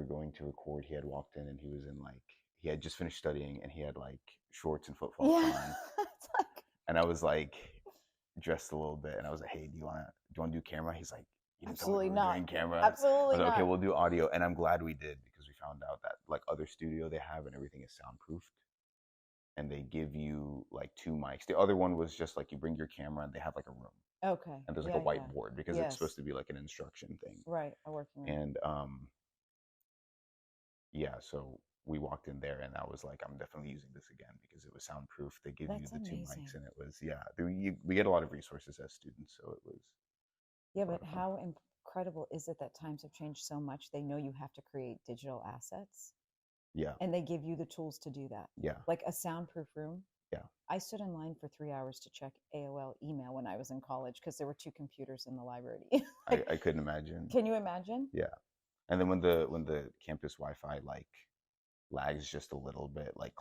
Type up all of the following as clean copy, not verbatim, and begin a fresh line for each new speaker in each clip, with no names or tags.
were going to record, he had walked in and he was in like, he had just finished studying and he had like shorts and flip flops
Yeah.
on.
It's like,
And I was like dressed a little bit and I was like, hey, do you want to do camera? He's like, you didn't tell me
absolutely
we were
not.
doing camera.
Absolutely
I was like, okay,
not.
we'll do audio. And I'm glad we did because we found out that like other studio they have and everything is soundproofed. And they give you like two mics. The other one was just like you bring your camera and they have like a room.
Okay.
And there's like
Yeah,
a
yeah.
whiteboard because it's
Yes.
supposed to be like an instruction thing.
Right. A working room.
And yeah, so we walked in there and I was like, I'm definitely using this again because it was soundproof. They give you
That's
the two
amazing.
mics and it was, yeah, we get a lot of resources as students. So it was
Yeah,
a lot
but
of fun.
how incredible is it that times have changed so much? They know you have to create digital assets
Yeah,
and they give you the tools to do that.
yeah,
Like a soundproof room.
yeah.
I stood in line for 3 hours to check AOL email when I was in college because there were 2 computers in the library. Like,
I couldn't imagine.
can you imagine?
Yeah. And then when the campus Wi-Fi like lags just a little bit, like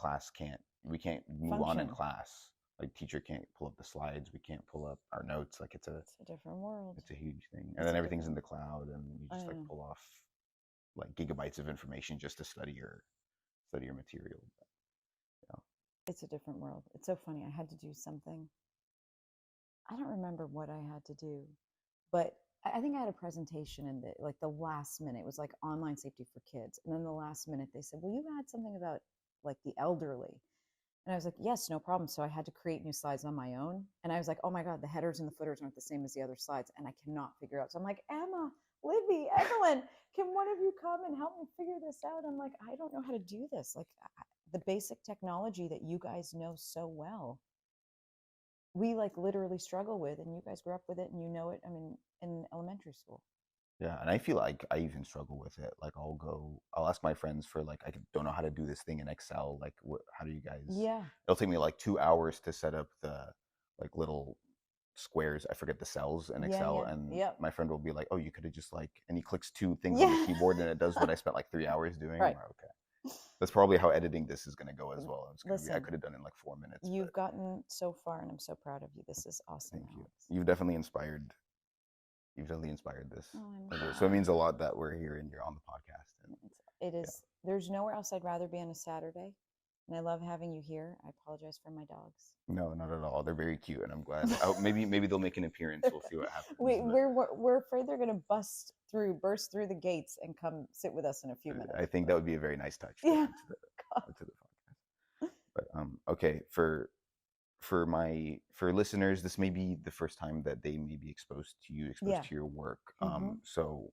we can't move on in
Function.
class. Like teacher can't pull up the slides, we can't pull up our notes. Like it's
It's a different world.
a huge thing. And
It's
then
a
everything's in
different.
the cloud and you
I
just like
know.
pull off like gigabytes of information just to study your material. But, yeah.
It's a different world. It's so funny. I had to do something. I don't remember what I had to do, but I think I had a presentation in the last minute. It was like online safety for kids, and then the last minute they said, "Well, you had something about like the elderly," and I was like, "Yes, no problem." So I had to create new slides on my own, and I was like, "Oh my god, the headers and the footers aren't the same as the other slides," and I cannot figure out. So I'm like, "Emma, Libby, Evelyn, can one of you come and help me figure this out?" I'm like, "I don't know how to do this. Like the basic technology that you guys know so well." We like literally struggle with, and you guys grew up with it and you know it. I mean, in elementary school.
Yeah, and I feel like I even struggle with it. Like I'll ask my friends for like don't know how to do this thing in Excel. Like how do you guys?
Yeah.
It'll take me like 2 hours to set up the like little squares. I forget the cells in
Yeah,
Excel,
yeah.
and
Yep.
my friend will be like, "Oh, you could have just like," and he clicks two things on the
Yeah.
keyboard, and it does what I spent like 3 hours doing.
Right.
Okay, that's probably how editing this is gonna go as well. It's gonna be I
Listen,
could have done it in like 4 minutes.
you've
But
gotten so far, and I'm so proud of you. This is awesome,
thank you.
Alex.
You've definitely inspired. You've definitely inspired this.
Oh,
So it means a lot that we're here and you're on the podcast. And
it is. There's nowhere else I'd rather be on a Saturday, and I love having you here. I apologize for my dogs.
no, not at all. They're very cute, and I'm glad. Maybe they'll make an appearance. We'll see what happens.
We're afraid they're going to burst through the gates and come sit with us in a few minutes.
I think that would be a very nice touch.
Yeah.
To the podcast. But okay, for listeners, this may be the first time that they may be exposed to you, to your work. So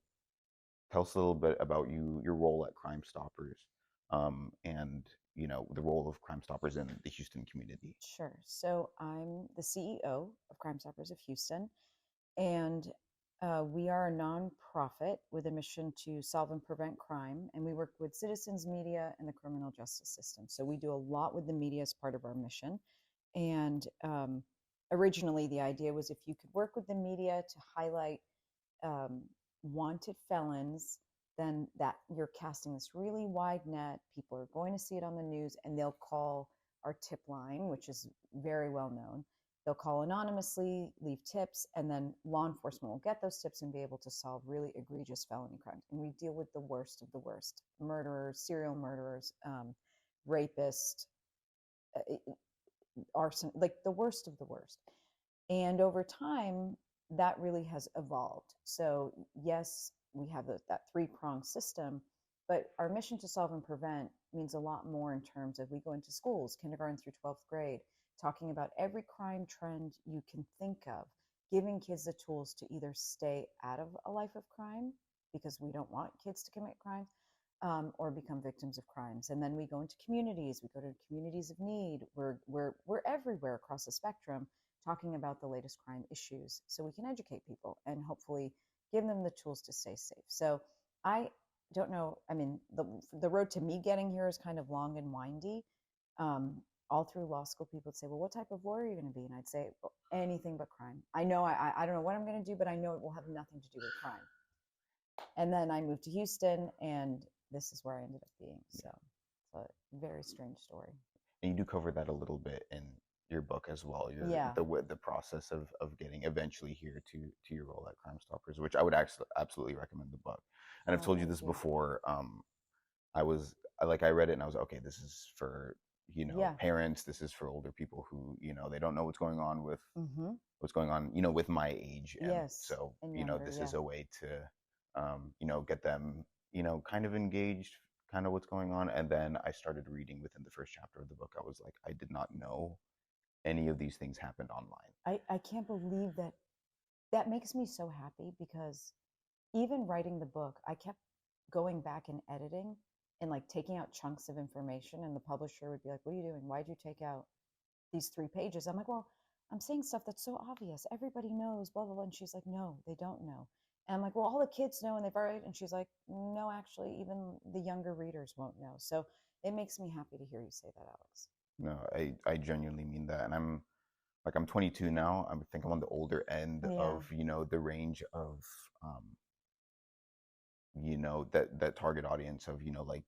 tell us a little bit about your role at Crime Stoppers, and the role of Crime Stoppers in the Houston community.
Sure. So I'm the CEO of Crime Stoppers of Houston, and we are a nonprofit with a mission to solve and prevent crime, and we work with citizens, media, and the criminal justice system. So we do a lot with the media as part of our mission. And originally, the idea was if you could work with the media to highlight wanted felons, then that you're casting this really wide net. People are going to see it on the news, and they'll call our tip line, which is very well known. They'll call anonymously, leave tips, and then law enforcement will get those tips and be able to solve really egregious felony crimes. And we deal with the worst of the worst: murderers, serial murderers, rapists, arson, like the worst of the worst. And over time, that really has evolved. So yes, we have that three-pronged system, but our mission to solve and prevent means a lot more in terms of we go into schools, kindergarten through 12th grade, talking about every crime trend you can think of, giving kids the tools to either stay out of a life of crime, because we don't want kids to commit crimes, or become victims of crimes. And then we go into communities. We go to communities of need. We're everywhere across the spectrum, talking about the latest crime issues, so we can educate people and hopefully give them the tools to stay safe. So I don't know. I mean, the road to me getting here is kind of long and windy. All through law school, people would say, "Well, what type of lawyer are you going to be?" And I'd say, well, anything but crime. I know I don't know what I'm going to do, but I know it will have nothing to do with crime. And then I moved to Houston, and this is where I ended up being. So it's a very strange story.
And you do cover that a little bit in your book as well.
Yeah.
The process of getting eventually here to your role at Crime Stoppers, which I would actually absolutely recommend the book. And I've told you this before. I read it and I was like, okay, this is for,
Yeah.
parents. This is for older people who, they don't know what's going on with
Mm-hmm.
with my age. And
Yes.
so,
And younger.
this
Yeah.
is a way to, get them, kind of engaged, kind of what's going on. And then I started reading within the first chapter of the book. I was like, I did not know any of these things happened online.
I can't believe that. That makes me so happy because even writing the book, I kept going back and editing and like taking out chunks of information. And the publisher would be like, "What are you doing? Why'd you take out these 3 pages?" I'm like, "Well, I'm saying stuff that's so obvious. Everybody knows, blah, blah, blah." And she's like, "No, they don't know." And I'm like, "Well, all the kids know and they've already," and she's like, "No, actually, even the younger readers won't know." So it makes me happy to hear you say that, Alex.
No, I genuinely mean that. And I'm 22 now. I think I'm on the older end
Yeah.
of, the range of, that target audience of, like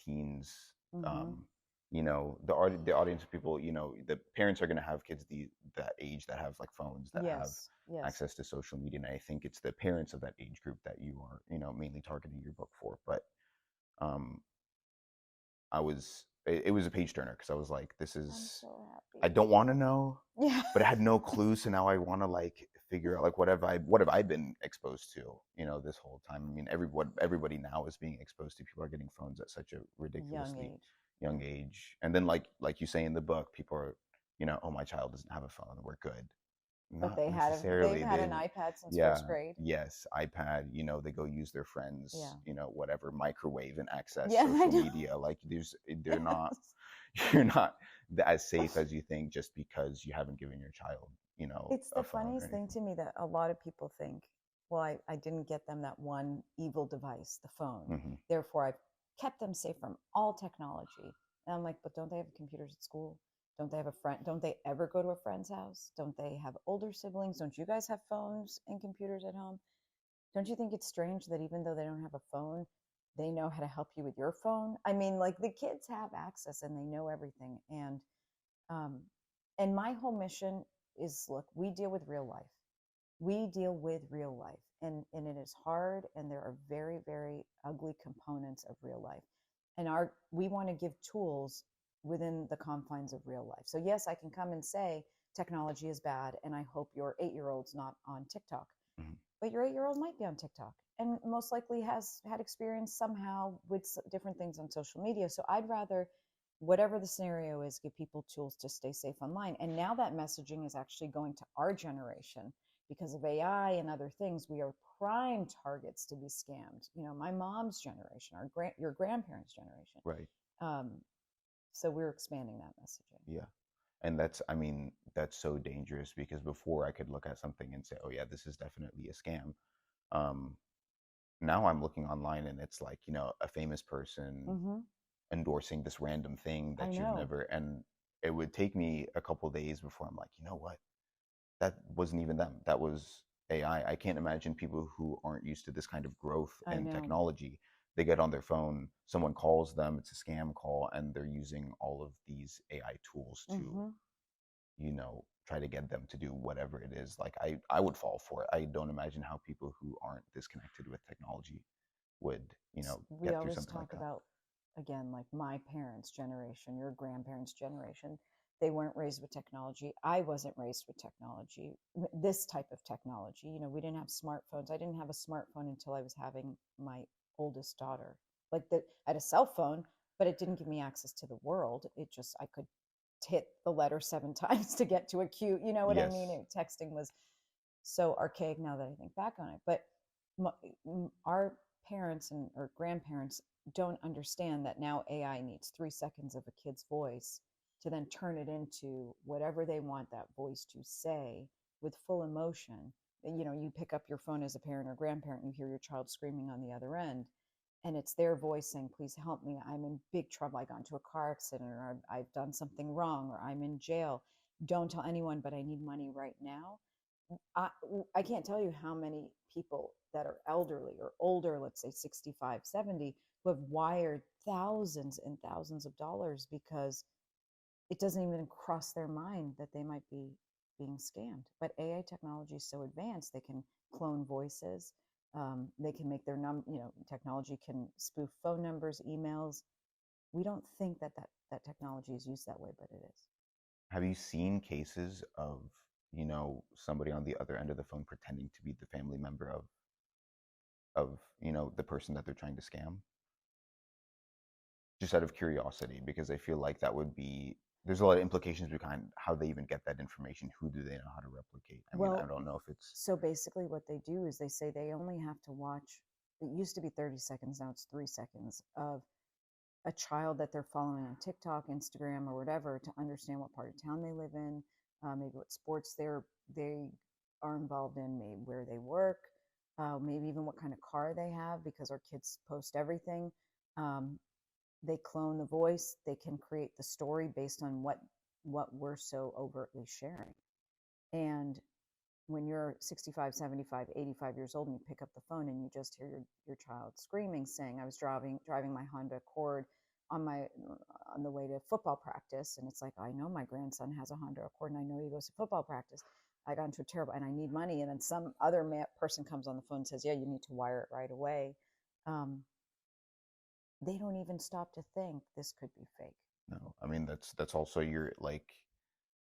teens.
Mm-hmm.
um the audience of people, the parents are going to have kids that age, that have like phones, that have
Yes. Yes.
access to social media. And I think it's the parents of that age group that you are, mainly targeting your book for. But um it was a page turner, because I was like, this
I'm
is,
so
I
happy.
don't want to know,
Yeah.
but I had no clue. So now I want to like figure out, like, what have I been exposed to, this whole time. I mean, everybody now is being exposed to. People are getting phones at such a
Young
ridiculously
age.
young age. And then, like you say in the book, people are, oh, my child doesn't have a phone, we're good.
But
Not
they've
necessarily.
had an iPad since
Yeah,
first grade.
yes, iPad, they go use their
Yeah.
friends, whatever, microwave and access
Yeah, I
social
know.
media. Like, they're not,
Yes.
you're not as safe as you think, just because you haven't given your child,
It's
a
the
phone or
funniest thing
anything.
to me that a lot of people think, well, I didn't get them that one evil device, the phone.
Hmm.
Therefore, I've kept them safe from all technology. And I'm like, but don't they have computers at school? Don't they have a friend? Don't they ever go to a friend's house? Don't they have older siblings? Don't you guys have phones and computers at home? Don't you think it's strange that even though they don't have a phone, they know how to help you with your phone? I mean, like the kids have access and they know everything. Um, and my whole mission is, look, we deal with real life. We deal with real life, and it is hard, and there are very, very ugly components of real life. And we want to give tools within the confines of real life. So yes, I can come and say technology is bad, and I hope your 8 year old's not on TikTok.
Hmm.
But your 8 year old might be on TikTok and most likely has had experience somehow with different things on social media. So I'd rather, whatever the scenario is, give people tools to stay safe online. And now that messaging is actually going to our generation because of AI and other things. We are prime targets to be scammed. My mom's generation, your grandparents' generation.
Right.
Um, so we're expanding that messaging.
Yeah. And that's, I mean, that's so dangerous, because before I could look at something and say, oh yeah, this is definitely a scam. um Now I'm looking online and it's like, a famous person
Mm-hmm.
endorsing this random thing
I
that you've
know.
never. And it would take me a couple days before I'm like, you know what, that wasn't even them, that was AI. I can't imagine people who aren't used to this kind of growth
I
in
know.
technology. They get on their phone, someone calls them, it's a scam call, and they're using all of these AI tools to,
Mm-hmm.
try to get them to do whatever it is. Like, I would fall for it. I don't imagine how people who aren't disconnected with technology would,
We
get through
always
something like
talk
that.
about, again, like my parents' generation, your grandparents' generation. They weren't raised with technology. I wasn't raised with technology, this type of technology. We didn't have smartphones. I didn't have a smartphone until I was having my oldest daughter. Like that, I had a cell phone, but it didn't give me access to the world. It just, I could hit the letter 7 times to get to a queue. You know what I mean?
Yes.
Texting was so archaic now that I think back on it. But our parents and or grandparents don't understand that now AI needs 3 seconds of a kid's voice to then turn it into whatever they want that voice to say with full emotion. You pick up your phone as a parent or grandparent, you hear your child screaming on the other end, and it's their voice saying, "Please help me. I'm in big trouble. I got into a car accident, or I've done something wrong, or I'm in jail. Don't tell anyone, but I need money right now." I, I can't tell you how many people that are elderly or older, let's say 65, 70, who have wired thousands and thousands of dollars because it doesn't even cross their mind that they might be being scammed. But AI technology is so advanced, they can clone voices. They can make their technology can spoof phone numbers, emails. We don't think that technology is used that way, but it is.
Have you seen cases of, somebody on the other end of the phone pretending to be the family member of, the person that they're trying to scam? Just out of curiosity, because I feel like that would be there's a lot of implications behind how they even get that information. Who do they know how to replicate? I mean, I
Well,
don't know if it's
so basically what they do is they say they only have to watch, it used to be 30 seconds, now it's 3 seconds of a child that they're following on TikTok, Instagram, or whatever to understand what part of town they live in, maybe what sports they are involved in, maybe where they work, maybe even what kind of car they have, because our kids post everything. Um, they clone the voice. They can create the story based on what we're so overtly sharing. And when you're 65, 75, 85 years old and you pick up the phone and you just hear your child screaming, saying, I was driving my Honda Accord on the way to football practice. And it's like, I know my grandson has a Honda Accord and I know he goes to football practice. I got into a terrible, and I need money. And then some other person comes on the phone and says, yeah, you need to wire it right away. Um, they don't even stop to think this could be fake.
no. I mean, that's also you're like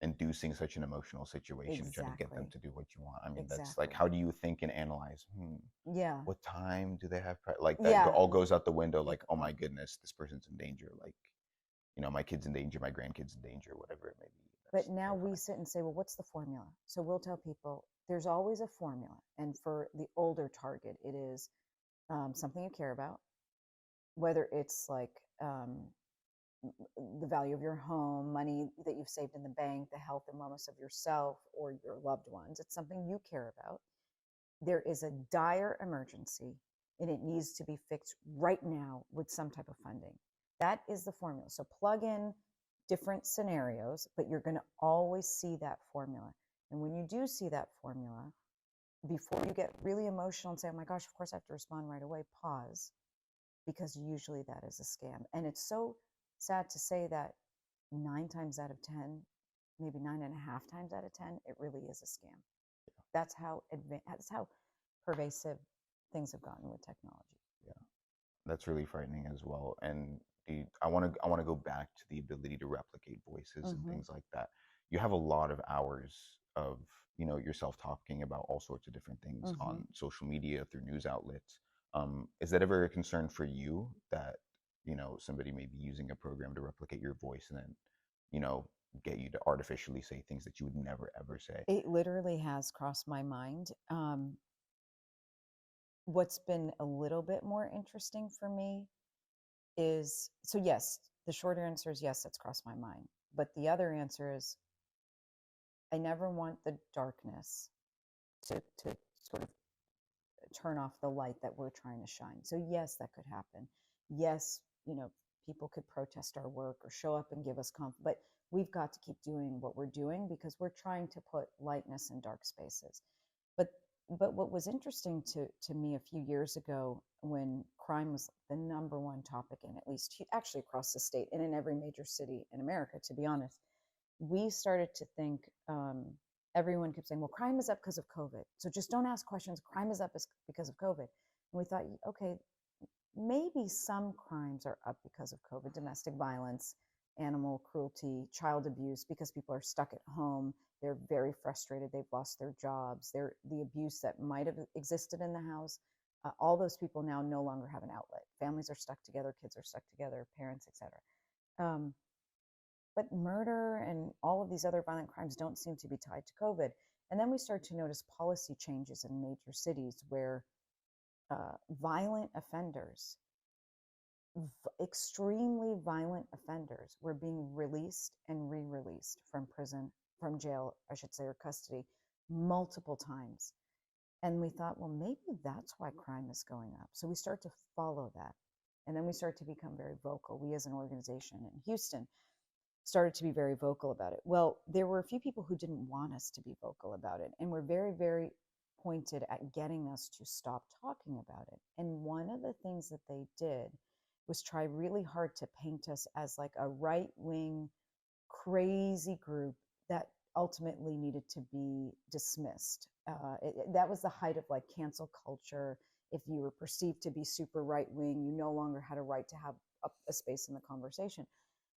inducing such an emotional situation to try to get them
Exactly.
to do what you want. I mean, that's like,
Exactly.
how do you think and analyze?
Yeah.
What time do they have? Like that
Yeah.
all goes out the window.
It,
Like, oh my goodness, this person's in danger. Like, my kid's in danger, my grandkid's in danger, whatever it may be.
but
That's
now we
terrifying.
sit and say, well, what's the formula? So we'll tell people there's always a formula. And for the older target, it is something you care about, whether it's like the value of your home, money that you've saved in the bank, the health and wellness of yourself or your loved ones. It's something you care about. There is a dire emergency and it needs to be fixed right now with some type of funding. That is the formula. So plug in different scenarios, but you're going to always see that formula. And when you do see that formula, before you get really emotional and say, oh my gosh, of course I have to respond right away, pause, because usually that is a scam. And it's so sad to say that 9 times out of 10, maybe 9.5 times out of 10, it really is a scam. That's how pervasive things have gotten with technology.
Yeah, that's really frightening as well. And I want to go back to the ability to replicate voices and
Mm-hmm.
things like that. You have a lot of hours of yourself talking about all sorts of different things
Mm-hmm.
on social media through news outlets. Is that ever a concern for you that somebody may be using a program to replicate your voice and then you know get you to artificially say things that you would never ever say?
It literally has crossed my mind. What's been a little bit more interesting for me is, so yes, the shorter answer is yes, that's crossed my mind. But the other answer is I never want the darkness to sort of turn off the light that we're trying to shine. So yes, that could happen. Yes, people could protest our work or show up and give us but we've got to keep doing what we're doing because we're trying to put lightness in dark spaces. But what was interesting to me a few years ago when crime was the number one topic in at least actually across the state and in every major city in America, to be honest, we started to think everyone kept saying, well, crime is up because of COVID. So just don't ask questions. Crime is up because of COVID. And we thought, okay, maybe some crimes are up because of COVID, domestic violence, animal cruelty, child abuse, because people are stuck at home. They're very frustrated. They've lost their jobs. The abuse that might have existed in the house. All those people now no longer have an outlet. Families are stuck together. Kids are stuck together. Parents, etc. But murder and all of these other violent crimes don't seem to be tied to COVID. And then we start to notice policy changes in major cities where violent offenders, extremely violent offenders, were being released and re-released from prison, from jail, I should say, or custody, multiple times. And we thought, well, maybe that's why crime is going up. So we start to follow that. And then we start to become very vocal. We as an organization in Houston started to be very vocal about it. Well, there were a few people who didn't want us to be vocal about it and were very, very pointed at getting us to stop talking about it. And one of the things that they did was try really hard to paint us as like a right-wing, crazy group that ultimately needed to be dismissed. That was the height of like cancel culture. If you were perceived to be super right wing, you no longer had a right to have a space in the conversation.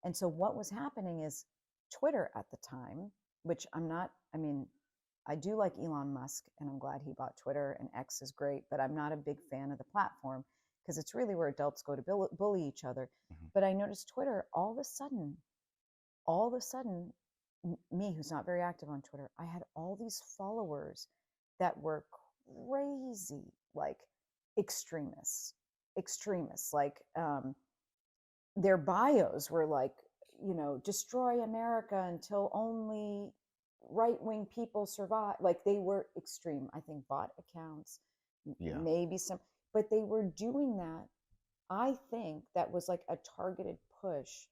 And so what was happening is Twitter at the time, which I'm not, I mean, I do like Elon Musk and I'm glad he bought Twitter, and X is great, but I'm not a big fan of the platform because it's really where adults go to bully each other.
Hmm.
But I noticed Twitter all of a sudden, me who's not very active on Twitter, I had all these followers that were crazy, like extremists, extremists, like their bios were like, destroy America until only right wing people survive. Like they were extreme. I think bot accounts,
Yeah.
maybe some, but they were doing that. I think that was like a targeted push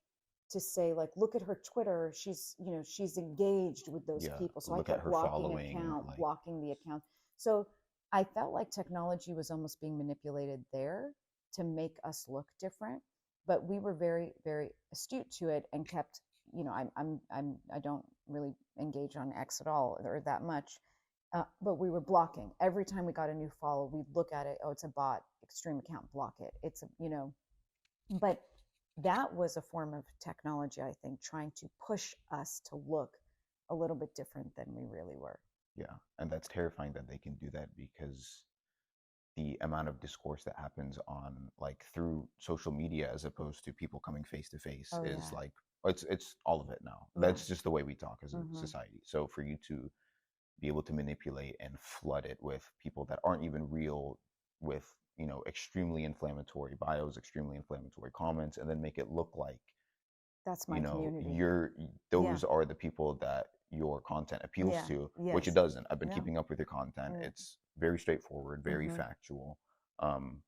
to say, like, look at her Twitter. She's engaged with those
Yeah.
people. So I
Look at
kept
her following. Like,
blocking the account. So I felt like technology was almost being manipulated there to make us look different. But we were very, very astute to it and kept, I don't really engage on X at all or that much. But we were blocking every time we got a new follow. We'd look at it. Oh, it's a bot, extreme account, block it. But that was a form of technology, I think, trying to push us to look a little bit different than we really were.
yeah. And that's terrifying that they can do that because the amount of discourse that happens on like through social media as opposed to people coming face to face
Oh
is
yeah,
like it's all of it now.
yeah.
That's just the way we talk as a
Mm-hmm.
society. So for you to be able to manipulate and flood it with people that aren't even real, with extremely inflammatory bios, extremely inflammatory comments, and then make it look like
That's my community.
you're
Yeah,
those are the people that your content appeals
yeah,
to, which it
yes,
doesn't. I've been
no,
keeping up with your content.
yeah.
It's very straightforward, very
Mm-hmm.
factual. um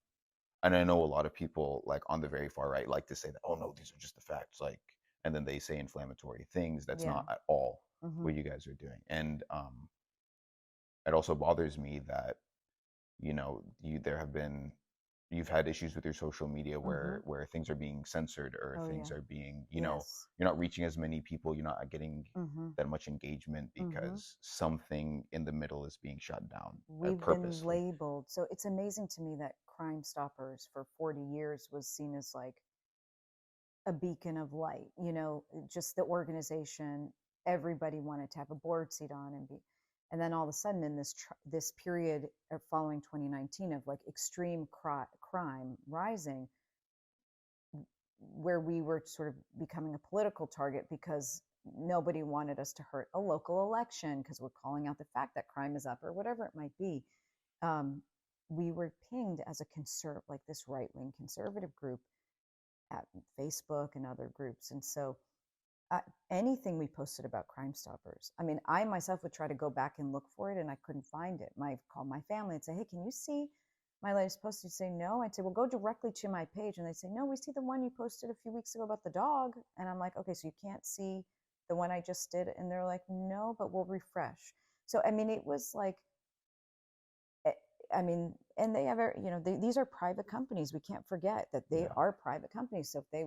and I know a lot of people like on the very far right like to say that, oh no, these are just the facts, like, and then they say inflammatory things. That's
Yeah.
not at all
Mm-hmm.
what you guys are doing. And it also bothers me that there have been you've had issues with your social media
Mm-hmm.
where things are being censored, or
Oh
things
yeah,
are being,
yes.
you're not reaching as many people, you're not getting
Mm-hmm.
that much engagement
Mm-hmm.
because something in the middle is being shut down
We've been
purposely.
labeled. So it's amazing to me that Crime Stoppers for 40 years was seen as like a beacon of light, just the organization. Everybody wanted to have a board seat on and be, and then all of a sudden in this period following 2019 of like extreme crime rising, where we were sort of becoming a political target because nobody wanted us to hurt a local election because we're calling out the fact that crime is up or whatever it might be. um, we were pinged as a like this right wing conservative group at Facebook and other groups. And so uh, anything we posted about Crime Stoppers, I mean, I myself would try to go back and look for it and I couldn't find it. I call my family and say, hey, can you see my latest post? You'd say no. I'd say, well, go directly to my page. And they'd say, no, we see the one you posted a few weeks ago about the dog. And I'm like, okay, so you can't see the one I just did. And they're like, no, but we'll refresh. So, I mean, it was like, eh, I mean, and they have, these are private companies. We can't forget that they
Yeah.
are private companies. So if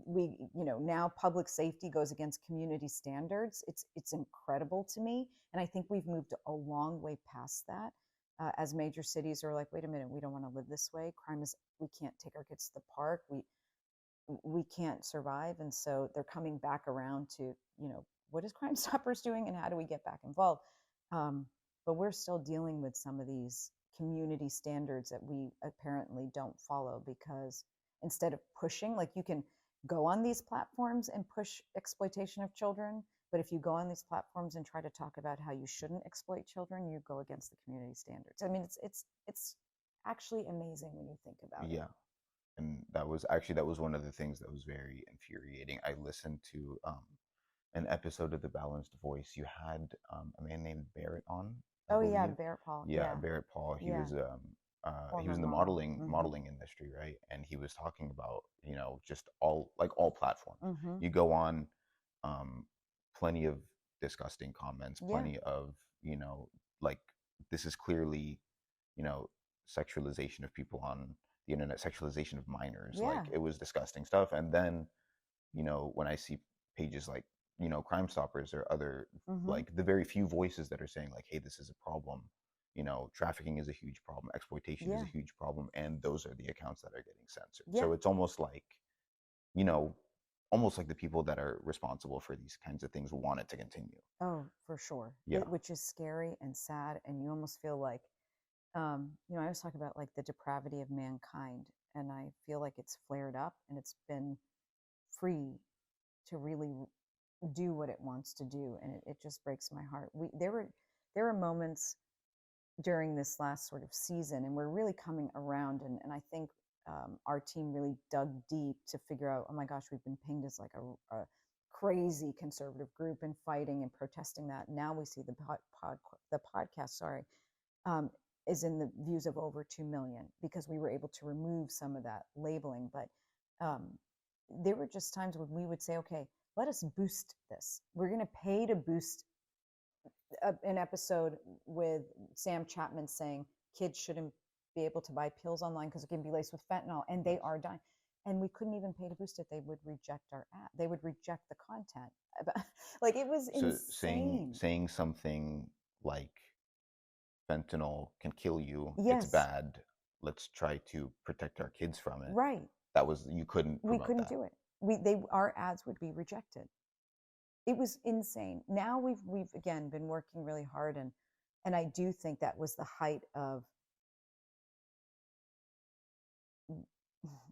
now public safety goes against community standards, it's incredible to me. And I think we've moved a long way past that. As major cities are like, wait a minute, we don't want to live this way. Crime is, we can't take our kids to the park. We can't survive. And so they're coming back around to, what is Crime Stoppers doing and how do we get back involved? Um, but we're still dealing with some of these community standards that we apparently don't follow, because instead of pushing, like, you can go on these platforms and push exploitation of children, but if you go on these platforms and try to talk about how you shouldn't exploit children, you go against the community standards. I mean, it's actually amazing when you think about it.
Yeah. And that was one of the things that was very infuriating. I listened to an episode of The Balanced Voice. You had a man named Barrett on, I
Oh yeah,
believe.
Barrett Paul.
Yeah,
Yeah,
Barrett Paul. He
yeah.
was he was
Former
in the
model.
modeling industry, right? And he was talking about, just all platforms.
Mm-hmm.
You go on, um, plenty of disgusting comments,
Yeah,
plenty of, like, this is clearly, you know, sexualization of people on the internet, sexualization of minors. Like,
yeah.
it was disgusting stuff. And then, when I see pages like Crime Stoppers or other,
Mm-hmm.
like the very few voices that are saying like, hey, this is a problem. Trafficking is a huge problem, exploitation is
Yeah.
a huge problem, and those are the accounts that are getting censored.
Yeah.
So it's you know, almost like the people that are responsible for these kinds of things want it to continue.
Oh, for sure.
Yeah.
Which is scary and sad, and you almost feel like, I always talk about like the depravity of mankind, and I feel like it's flared up and it's been free to really do what it wants to do, and it just breaks my heart. There were moments during this last sort of season, and we're really coming around, and I think our team really dug deep to figure out, oh my gosh, we've been pinged as like a crazy conservative group and fighting and protesting that. Now we see the podcast, sorry, um, is in the views of over 2 million because we were able to remove some of that labeling. But um, there were just times when we would say, okay, let us boost this. We're going to pay to boost an episode with Sam Chapman saying kids shouldn't be able to buy pills online because it can be laced with fentanyl, and they are dying. And we couldn't even pay to boost it. They would reject our ad. They would reject the content. Like, it was
So saying
insane.
saying something like fentanyl can kill you, it's
Yes,
bad. Let's try to protect our kids from it.
right.
You couldn't
We
promote
couldn't
that.
do it. Our ads would be rejected. It was insane. Now we've again been working really hard, and I do think that was the height of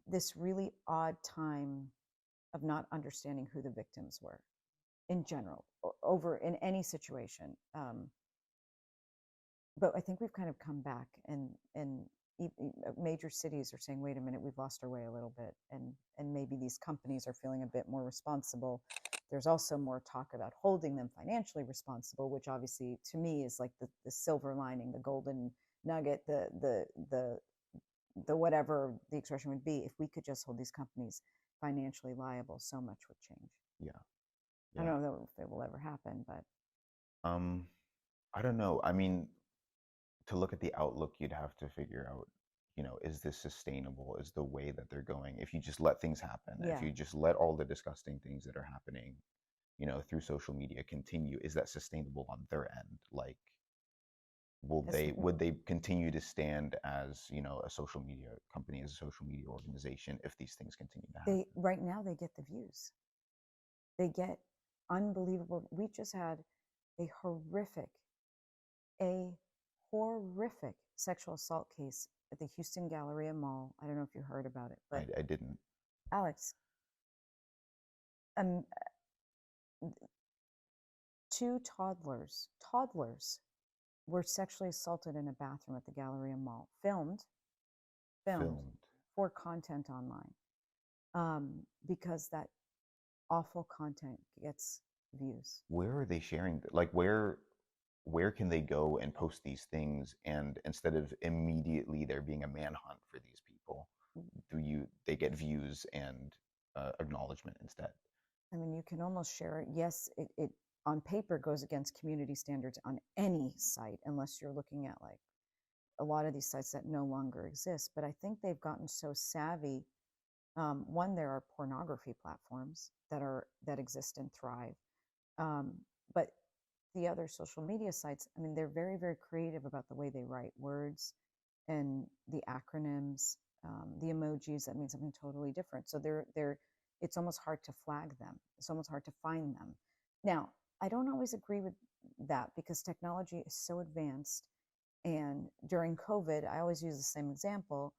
this really odd time of not understanding who the victims were in general, over in any situation. But I think we've kind of come back, and major cities are saying, wait a minute, we've lost our way a little bit, and maybe these companies are feeling a bit more responsible. There's also more talk about holding them financially responsible, which obviously to me is like the silver lining, the golden nugget, the whatever the expression would be. If we could just hold these companies financially liable, so much would change.
Yeah.
I
Yeah.
don't know if it will ever happen, but
Um, I don't know. I mean, to look at the outlook, you'd have to figure out, is this sustainable? Is the way that they're going? If you just let things happen, if
yeah.
you just let all the disgusting things that are happening, through social media continue, is that sustainable on their end? Like,
As
would they continue to stand as, a social media company, as a social media organization, if these things continue to happen?
they right now they get the views. They get unbelievable. We just had a a horrific sexual assault case at the Houston Galleria Mall. I don't know if you heard about it, but
I didn't.
Alex, um, two toddlers were sexually assaulted in a bathroom at the Galleria Mall, filmed
Filmed.
for content online, because that awful content gets views.
Where are they sharing? Like, where can they go and post these things, and instead of immediately there being a manhunt for these people, they get views and acknowledgement instead?
I mean, you can almost share it. Yes, it on paper goes against community standards on any site, unless you're looking at like a lot of these sites that no longer exist. But I think they've gotten so savvy. One, there are pornography platforms that exist and thrive, um, but the other social media sites, I mean, they're very, very creative about the way they write words and the acronyms, the emojis that mean something totally different. So it's almost hard to flag them. It's almost hard to find them. Now, I don't always agree with that because technology is so advanced. And during COVID, I always use the same example.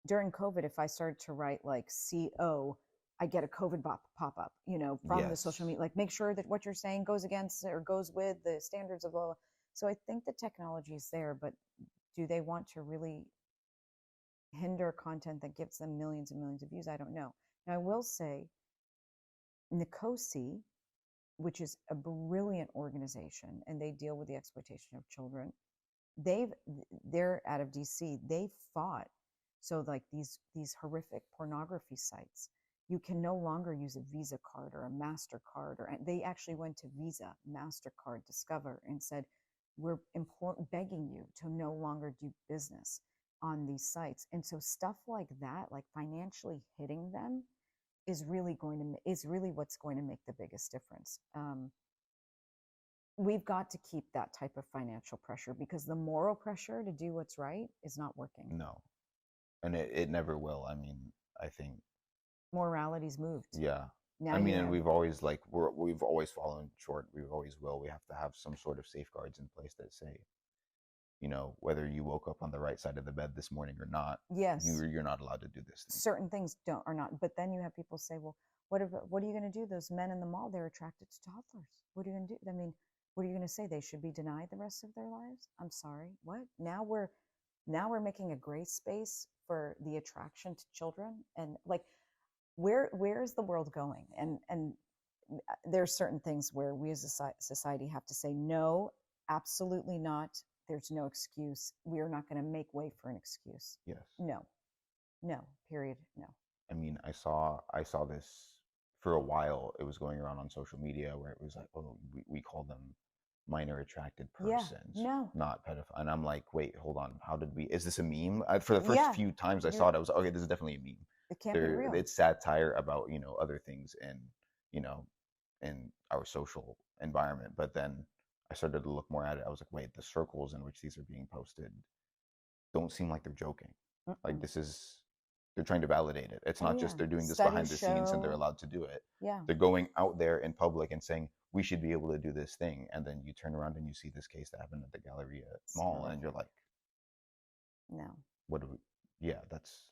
During COVID, if I started to write like CO, I get a COVID pop up, from the social
Yes.
media. Like, make sure that what you're saying goes against or goes with the standards of law. So I think the technology is there, but do they want to really hinder content that gives them millions and millions of views? I don't know. Now, I will say, Nicosi, which is a brilliant organization, and they deal with the exploitation of children. They've they're out of DC. They fought so like these horrific pornography sites. You can no longer use a Visa card or a MasterCard, or they actually went to Visa, MasterCard, Discover, and said, "We're begging you to no longer do business on these sites." And so stuff like that, like financially hitting them, is really what's going to make the biggest difference. We've got to keep that type of financial pressure, because the moral pressure to do what's right is not working.
No, and it never will. I mean, I think,
Morality's moved.
yeah.
Now
I
you
mean, and
have,
we've always like we've always fallen short. We always will. We have to have some sort of safeguards in place that say, whether you woke up on the right side of the bed this morning or not,
yes,
you're not allowed to do this thing.
certain things don't are not. But then you have people say, well, what are you going to do? Those men in the mall, they're attracted to toddlers. What are you going to do? I mean, what are you going to say? They should be denied the rest of their lives? I'm sorry, what? Now we're making a gray space for the attraction to children, and like, where is the world going? And there's certain things where we as a society have to say no, absolutely not. There's no excuse. We are not going to make way for an excuse.
Yes.
No, no, period, no.
I mean, I saw this for a while. It was going around on social media where it was like, oh, we call them minor attracted
Yeah,
persons,
no,
not pedophile. And I'm like, wait, hold on. How did we? Is this a meme? For the first
yeah,
few times I saw
you're,
it, I was like, okay, this is definitely a meme.
it can't be real.
It's satire about other things you know in our social environment. But then I started to look more at it. I was like, wait, the circles in which these are being posted don't seem like they're joking. Like
Mm-mm.
this is they're trying to validate it. It's
Oh
not
yeah,
just they're doing this behind
studies
the scenes and they're
show.
allowed to do it.
Yeah,
They're going out there in public and saying we should be able to do this thing, and then you turn around and you see this case that happened at the Galleria
it's
Mall, and you're
horrific.
like,
No,
what do we? Yeah, that's.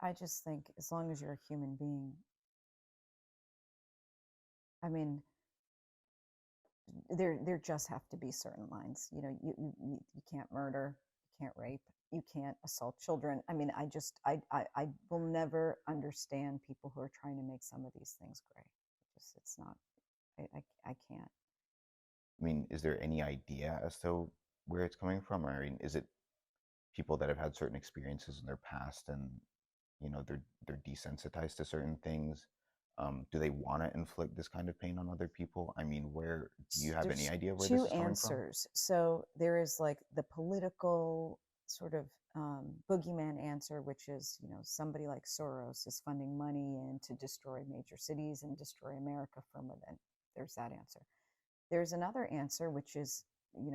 I just think as long as you're a human being, I mean, there just have to be certain lines. You can't murder, you can't rape, you can't assault children. I mean, I will never understand people who are trying to make some of these things gray. It's not. I can't.
I mean, is there any idea as to where it's coming from? Or, I mean, is it people that have had certain experiences in their past and they're desensitized to certain things? Do they want to inflict this kind of pain on other people? I mean, where do you have any
There's
idea where this
two
is coming from?
answers. So there is like the political sort of boogeyman answer, which is, somebody like Soros is funding money in to destroy major cities and destroy America from within. There's that answer. There's another answer, which is,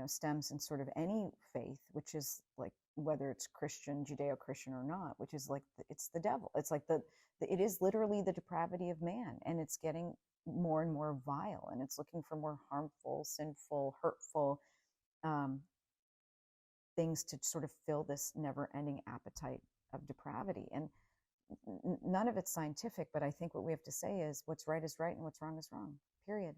stems in sort of any faith, which is like, whether it's Christian, Judeo-Christian or not, which is like, it's the devil. It's like it is literally the depravity of man, and it's getting more and more vile, and it's looking for more harmful, sinful, hurtful um, things to sort of fill this never-ending appetite of depravity. And none of it's scientific, but I think what we have to say is what's right is right and what's wrong is wrong. Period.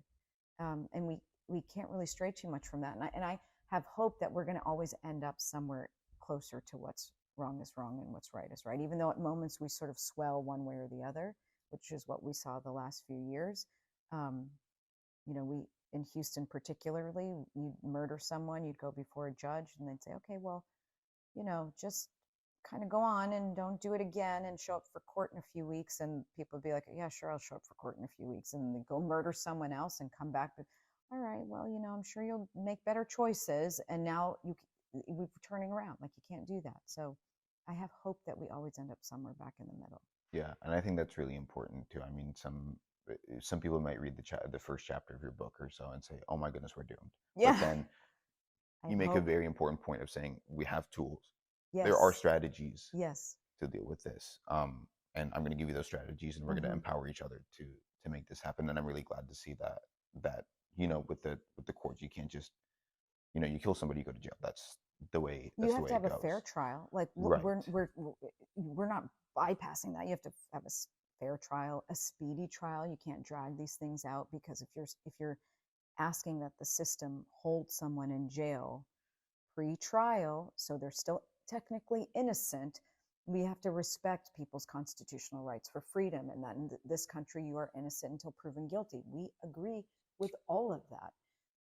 And we can't really stray too much from that. And I have hope that we're going to always end up somewhere closer to what's wrong is wrong and what's right is right, even though at moments we sort of swell one way or the other, which is what we saw the last few years. Um, we in Houston particularly, you'd murder someone, you'd go before a judge, and they'd say, okay, well, just kind of go on and don't do it again and show up for court in a few weeks. And people would be like, yeah, sure, I'll show up for court in a few weeks. And they go murder someone else and come back. But all right, well, I'm sure you'll make better choices. And now we're turning around. Like, you can't do that. So I have hope that we always end up somewhere back in the middle.
Yeah, and I think that's really important too. I mean, some people might read the first chapter of your book or so and say, "Oh my goodness, we're doomed." But
Yeah.
then
I
you make a
hope.
very important point of saying we have tools. There are
Yes.
strategies
Yes.
to deal with this, and I'm going to give you those strategies, and we're going to
Mm-hmm.
empower each other to make this happen. And I'm really glad to see that with the courts, you can't just you kill somebody, you go to jail.
You
That's the
have
way
to
it
have a
goes.
fair trial. Like,
Right.
we're not bypassing that. You have to have a fair trial, a speedy trial. You can't drag these things out, because if you're asking that the system hold someone in jail pre-trial, so they're still technically innocent, we have to respect people's constitutional rights for freedom, and that in this country you are innocent until proven guilty. We agree with all of that.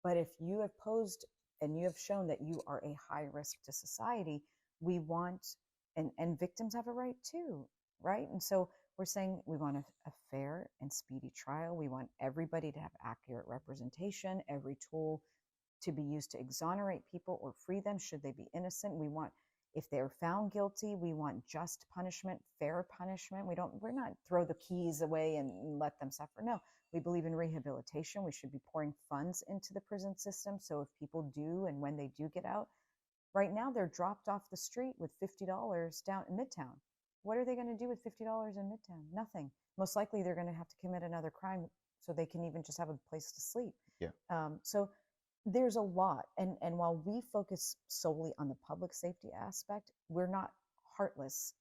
But if you have posed and you have shown that you are a high risk to society, we want, and victims have a right too, right? And so we're saying we want a fair and speedy trial. We want everybody to have accurate representation, every tool to be used to exonerate people or free them should they be innocent. We want If they're found guilty, we want just punishment, fair punishment. We're not throw the keys away and let them suffer. No, we believe in rehabilitation. We should be pouring funds into the prison system. So if people do, and when they do get out, right now they're dropped off the street with $50 down in Midtown. What are they going to do with $50 in Midtown? Nothing. Most likely they're going to have to commit another crime so they can even just have a place to sleep.
Yeah.
So there's a lot. And while we focus solely on the public safety aspect, we're not heartless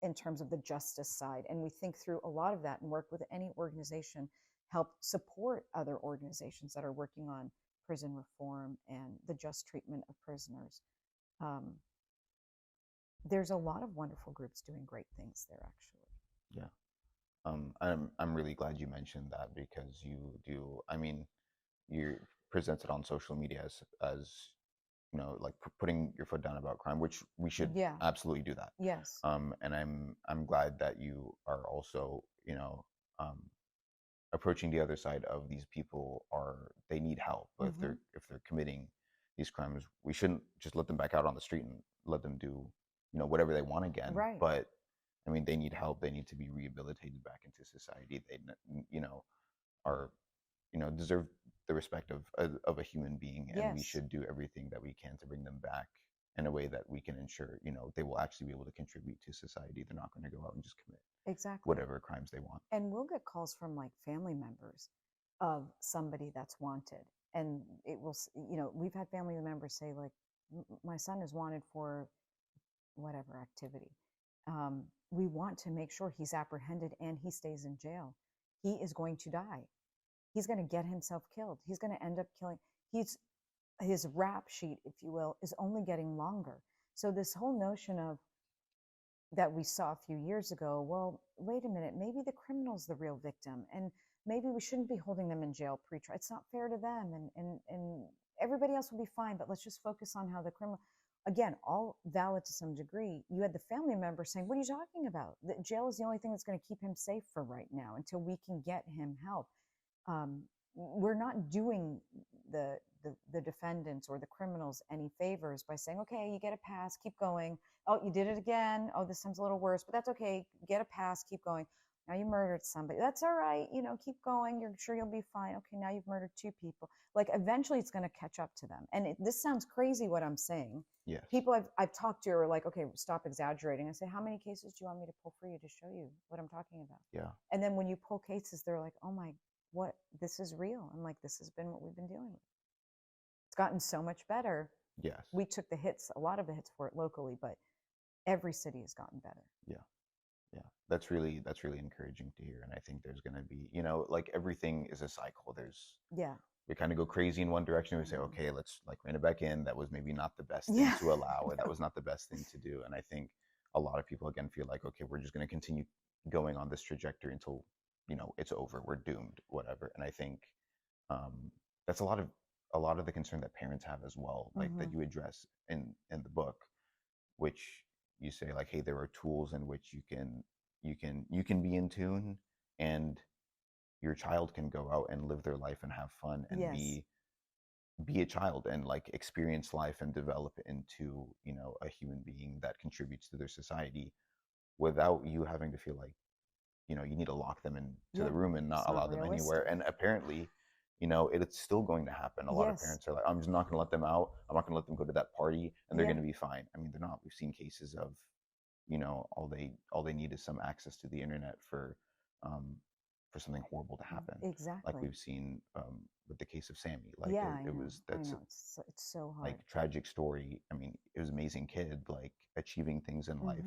in terms of the justice side. And we think through a lot of that and work with any organization, help support other organizations that are working on prison reform and the just treatment of prisoners. Um, there's a lot of wonderful groups doing great things there, actually.
Yeah. I'm really glad you mentioned that because you do. I mean, you're presented on social media as like putting your foot down about crime, which we should
Yeah.
absolutely do that.
Yes.
And I'm glad that you are also um, approaching the other side of these people are they need help. But
Mm-hmm.
if they're committing these crimes, we shouldn't just let them back out on the street and let them do whatever they want again.
Right.
But I mean, they need help. They need to be rehabilitated back into society. They are deserve the respect of a human being, and we
Yes.
should do everything that we can to bring them back in a way that we can ensure they will actually be able to contribute to society. They're not going to go out and just commit
Exactly.
whatever crimes they want.
And we'll get calls from like family members of somebody that's wanted. And it will, we've had family members say, like, my son is wanted for whatever activity. We want to make sure he's apprehended and he stays in jail. He is going to die. He's going to get himself killed. He's going to end up killing. His rap sheet, if you will, is only getting longer. So this whole notion of that we saw a few years ago, well, wait a minute, maybe the criminal's the real victim, and maybe we shouldn't be holding them in jail pre-trial. It's not fair to them, and everybody else will be fine, but let's just focus on how the criminal. Again, all valid to some degree. You had the family member saying, "What are you talking about? The jail is the only thing that's going to keep him safe for right now until we can get him help." We're not doing the defendants or the criminals any favors by saying, okay, you get a pass, keep going. Oh, you did it again. Oh, this time's a little worse, but that's okay. Get a pass, keep going. Now you murdered somebody. That's all right. Keep going. You're sure you'll be fine. Okay, now you've murdered 2 people. Like eventually it's going to catch up to them. And this sounds crazy what I'm saying.
Yes.
People I've talked to are like, okay, stop exaggerating. I say, how many cases do you want me to pull for you to show you what I'm talking about?
Yeah.
And then when you pull cases, they're like, oh my, what, this is real. I'm like, this has been what we've been dealing with. It's gotten so much better.
Yes.
We took a lot of the hits for it locally, but every city has gotten better.
Yeah. Yeah. That's really encouraging to hear. And I think there's going to be, like everything is a cycle. We kind of go crazy in one direction. We say, okay, let's like rein it back in. That was maybe not the best thing to allow, or that was not the best thing to do. And I think a lot of people again feel like, okay, we're just going to continue going on this trajectory until it's over. We're doomed, whatever. And I think that's a lot of the concern that parents have as well, like that you address in the book, which you say like, hey, there are tools in which you can be in tune, and your child can go out and live their life and have fun and be a child and like experience life and develop into a human being that contributes to their society without you having to feel like you need to lock them into the room and not allow them anywhere. And apparently it's still going to happen. A lot of parents are like, I'm just not going to let them out. I'm not going to let them go to that party and they're going to be fine. I mean, they're not. We've seen cases of all they need is some access to the internet for something horrible to happen.
Exactly.
Like we've seen with the case of Sammy. Like that's
it's so hard.
Like tragic story. I mean, it was an amazing kid, like achieving things in life,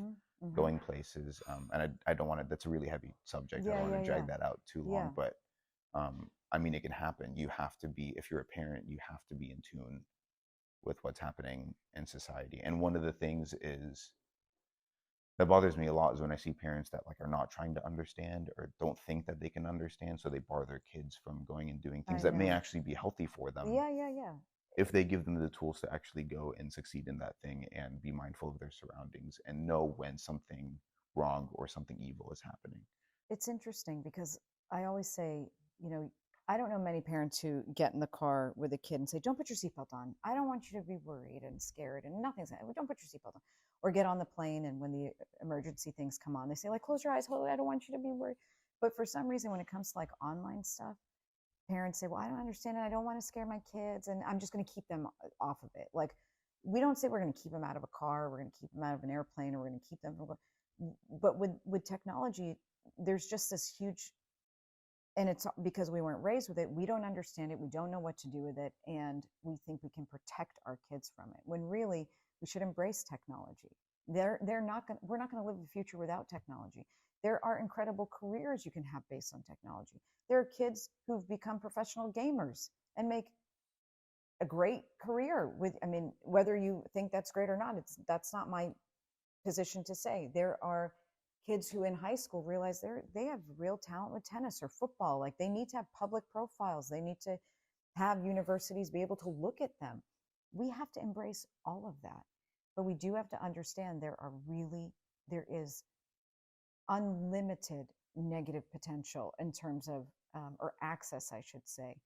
going places. And I don't want to. That's a really heavy subject. I don't want to drag that out too long. But I mean, it can happen. You have to be, if you're a parent, you have to be in tune with what's happening in society. And one of the things that bothers me a lot is when I see parents that like are not trying to understand or don't think that they can understand, so they bar their kids from going and doing things that may actually be healthy for them.
Yeah.
If they give them the tools to actually go and succeed in that thing and be mindful of their surroundings and know when something wrong or something evil is happening.
It's interesting because I always say, I don't know many parents who get in the car with a kid and say, "Don't put your seatbelt on. I don't want you to be worried and scared and nothing's. Don't put your seatbelt on." Or get on the plane and when the emergency things come on, they say like, "Close your eyes. Hold. I don't want you to be worried." But for some reason, when it comes to like online stuff, parents say, "Well, I don't understand it. I don't want to scare my kids, and I'm just going to keep them off of it." Like, we don't say we're going to keep them out of a car, we're going to keep them out of an airplane, or we're going to keep them from. But with technology, there's just this huge, and it's because we weren't raised with it. We don't understand it. We don't know what to do with it, and we think we can protect our kids from it. When really, we should embrace technology. They're not going. We're not going to live the future without technology. There are incredible careers you can have based on technology. There are kids who've become professional gamers and make a great career with. I mean, whether you think that's great or not, that's not my position to say. There are kids who in high school realize they have real talent with tennis or football. Like, they need to have public profiles. They need to have universities be able to look at them. We have to embrace all of that. But we do have to understand there is unlimited negative potential in terms of, or access, I should say.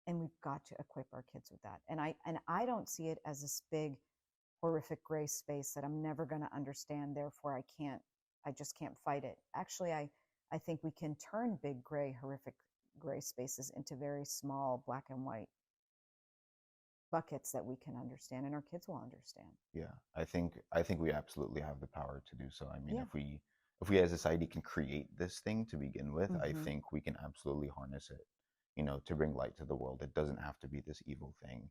And we've got to equip our kids with that. And I don't see it as this big horrific gray space that I'm never going to understand. Therefore, I just can't fight it. Actually, I think we can turn big gray, horrific gray spaces into very small black and white buckets that we can understand and our kids will understand.
Yeah, I think we absolutely have the power to do so. I mean,
Yeah.
if we as a society can create this thing to begin with, I
Mm-hmm.
think we can absolutely harness it, to bring light to the world. It doesn't have to be this evil thing.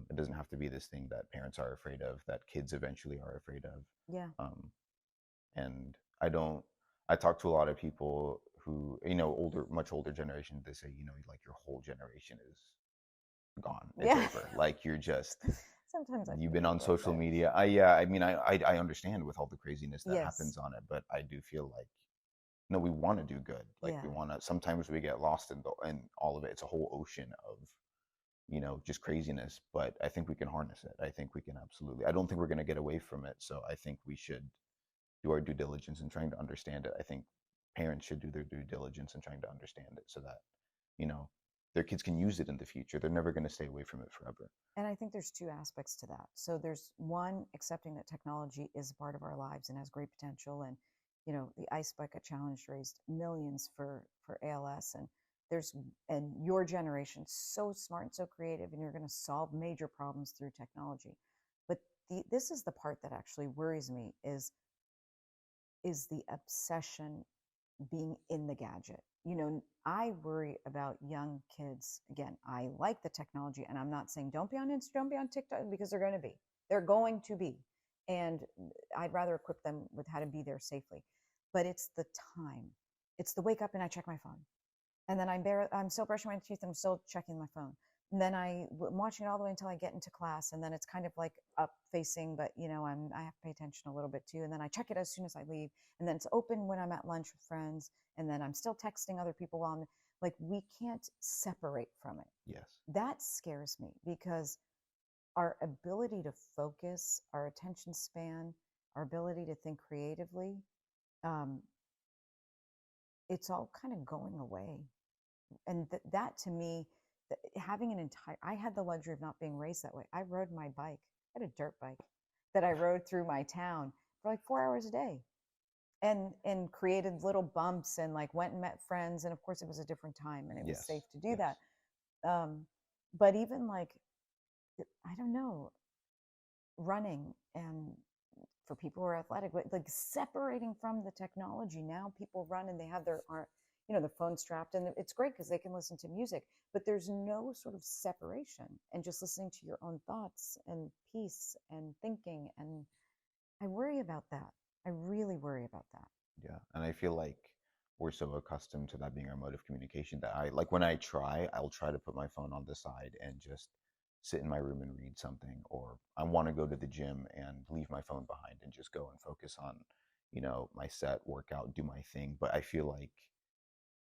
It doesn't have to be this thing that parents are afraid of, that kids eventually are afraid of.
Yeah.
Um, and I don't. I talk to a lot of people who, older, much older generation. They say, like your whole generation is gone. It's
Yeah.
over. Like you're just
Sometimes I
you've
feel
been
that
on
way,
social
but
media. Yeah, I mean, I understand with all the craziness that
yes.
happens on it, but I do feel like no, we want to do good. Like we
Yeah.
want to. Sometimes we get lost in all of it. It's a whole ocean of just craziness. But I think we can harness it. I think we can absolutely. I don't think we're going to get away from it. So I think we should do our due diligence in trying to understand it. I think parents should do their due diligence in trying to understand it so that you know their kids can use it in the future. They're never going to stay away from it forever.
And I think there's two aspects to that. So there's one, accepting that technology is a part of our lives and has great potential. And, the Ice Bucket Challenge raised millions for ALS. And your generation's so smart and so creative, and you're going to solve major problems through technology. But this is the part that actually worries me is the obsession being in the gadget. I worry about young kids. Again, I like the technology, and I'm not saying don't be on Instagram, don't be on TikTok, because they're going to be. They're going to be. And I'd rather equip them with how to be there safely. But it's the time. It's the wake up and I check my phone. And then I'm still brushing my teeth and I'm still checking my phone. And then I'm watching it all the way until I get into class. And then it's kind of like up facing, but I have to pay attention a little bit too. And then I check it as soon as I leave. And then it's open when I'm at lunch with friends. And then I'm still texting other people while I'm like, we can't separate from it.
Yes.
That scares me because our ability to focus, our attention span, our ability to think creatively, um, it's all kind of going away. And that to me, having I had the luxury of not being raised that way. I rode my bike. I had a dirt bike that I rode through my town for like 4 hours a day, and created little bumps and like went and met friends. And of course, it was a different time and it was
Yes.
safe to do
Yes.
that. But even like, I don't know, running and for people who are athletic, but like separating from the technology. Now people run and they have their phone strapped, and it's great because they can listen to music, but there's no sort of separation and just listening to your own thoughts and peace and thinking. And I worry about that. I really worry about that.
Yeah, and I feel like we're so accustomed to that being our mode of communication that I like when I'll try to put my phone on the side and just sit in my room and read something, or I want to go to the gym and leave my phone behind and just go and focus on, my set, workout, do my thing. But I feel like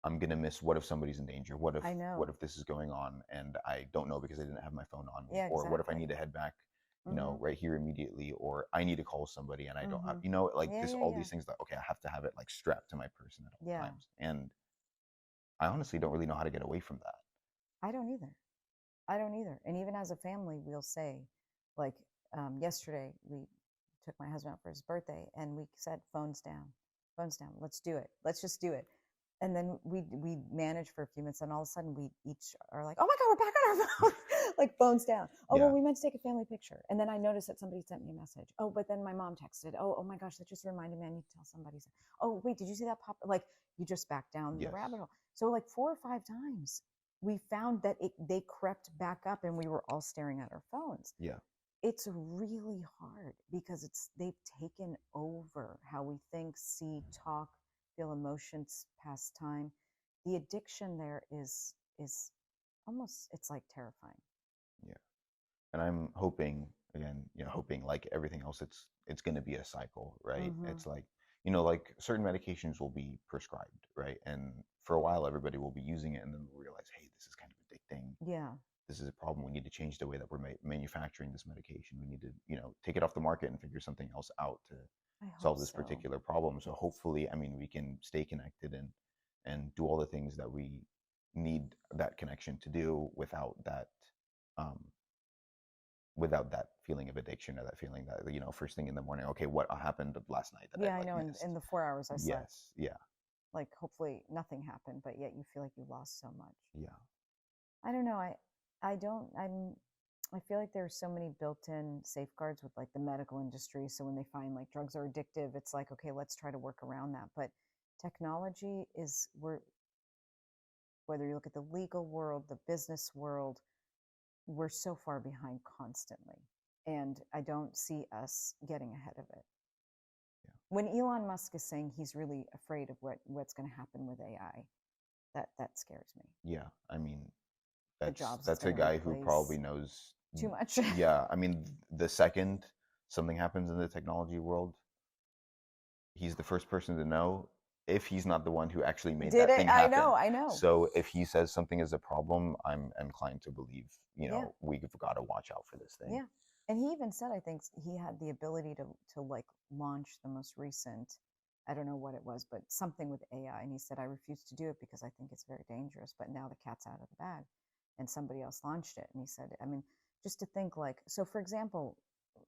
I'm gonna miss, what if somebody's in danger? What if
I know.
this is going on and I don't know because I didn't have my phone on me?
Yeah,
Or what if I
exactly.
need to head back,
Mm-hmm.
right here immediately, or I need to call somebody and I don't have,
Mm-hmm.
like
Yeah,
this,
yeah,
all
yeah.
these things that, okay, I have to have it like strapped to my person at all
Yeah.
times. And I honestly don't really know how to get away from that.
I don't either. I don't either. And even as a family, we'll say, like, yesterday, we took my husband out for his birthday, and we said, phones down. Let's do it. Let's just do it. And then we managed for a few minutes, and all of a sudden, we each are like, "Oh my God, we're back on our phone!" Like phones down. Oh well,
Yeah.
we meant to take a family picture, and then I noticed that somebody sent me a message. Oh, but then my mom texted. Oh my gosh, that just reminded me. I need to tell somebody. Oh wait, did you see that pop? Like you just back down the
Yes.
rabbit hole. So like 4 or 5 times we found that they crept back up and we were all staring at our phones.
Yeah.
It's really hard because they've taken over how we think, see, talk, feel emotions, pass time. The addiction there is almost, it's like terrifying.
Yeah. And I'm hoping, again, hoping like everything else, it's going to be a cycle, right?
Mm-hmm.
It's like, like certain medications will be prescribed, right? And for a while, everybody will be using it, and then they'll realize, hey, this is kind of addicting.
Yeah.
This is a problem. We need to change the way that we're manufacturing this medication. We need to, take it off the market and figure something else out to
I hope
solve this
so.
particular problem. So
Yes.
hopefully, I mean, we can stay connected and do all the things that we need that connection to do um, without that feeling of addiction, or that feeling that, first thing in the morning, okay, what happened last night that
Yeah,
I
I
like
know.
missed?
In the 4 hours I slept,
Yes. Yeah.
like hopefully nothing happened, but yet you feel like you lost so much.
Yeah.
I don't know. I don't. I feel like there are so many built-in safeguards with like the medical industry. So when they find like drugs are addictive, it's like, okay, let's try to work around that. But technology is, whether you look at the legal world, the business world, we're so far behind constantly. And I don't see us getting ahead of it.
Yeah.
When Elon Musk is saying he's really afraid of what's going to happen with AI, that scares me.
Yeah. I mean,
The
that's
jobs it's
that's
going
a
to
guy who
replace
probably knows.
too much.
Yeah, I mean, the second something happens in the technology world, he's the first person to know, if he's not the one who actually made
Did
that
it?
thing
I
happen.
know, I know.
So if he says something is a problem, I'm inclined to believe,
Yeah,
we've got to watch out for this thing.
yeah. And he even said, I think he had the ability to like launch the most recent, I don't know what it was, but something with AI. And he said, I refuse to do it because I think it's very dangerous. But now the cat's out of the bag, and somebody else launched it. And he said, I mean, just to think like, so for example,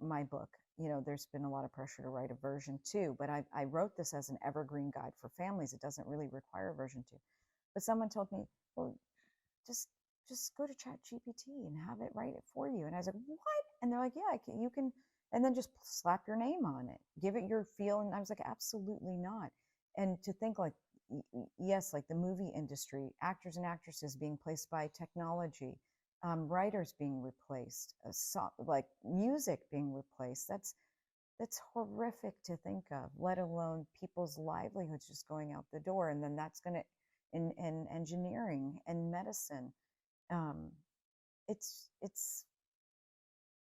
my book, there's been a lot of pressure to write a version 2, but I wrote this as an evergreen guide for families. It doesn't really require a version 2. But someone told me, well, just go to Chat GPT and have it write it for you. And I was like, what? And they're like, yeah, you can, and then just slap your name on it, give it your feel. And I was like, absolutely not. And to think like, yes, like the movie industry, actors and actresses being placed by technology, writers being replaced, like music being replaced. That's horrific to think of, let alone people's livelihoods just going out the door. And then that's going to, in engineering and medicine, um, it's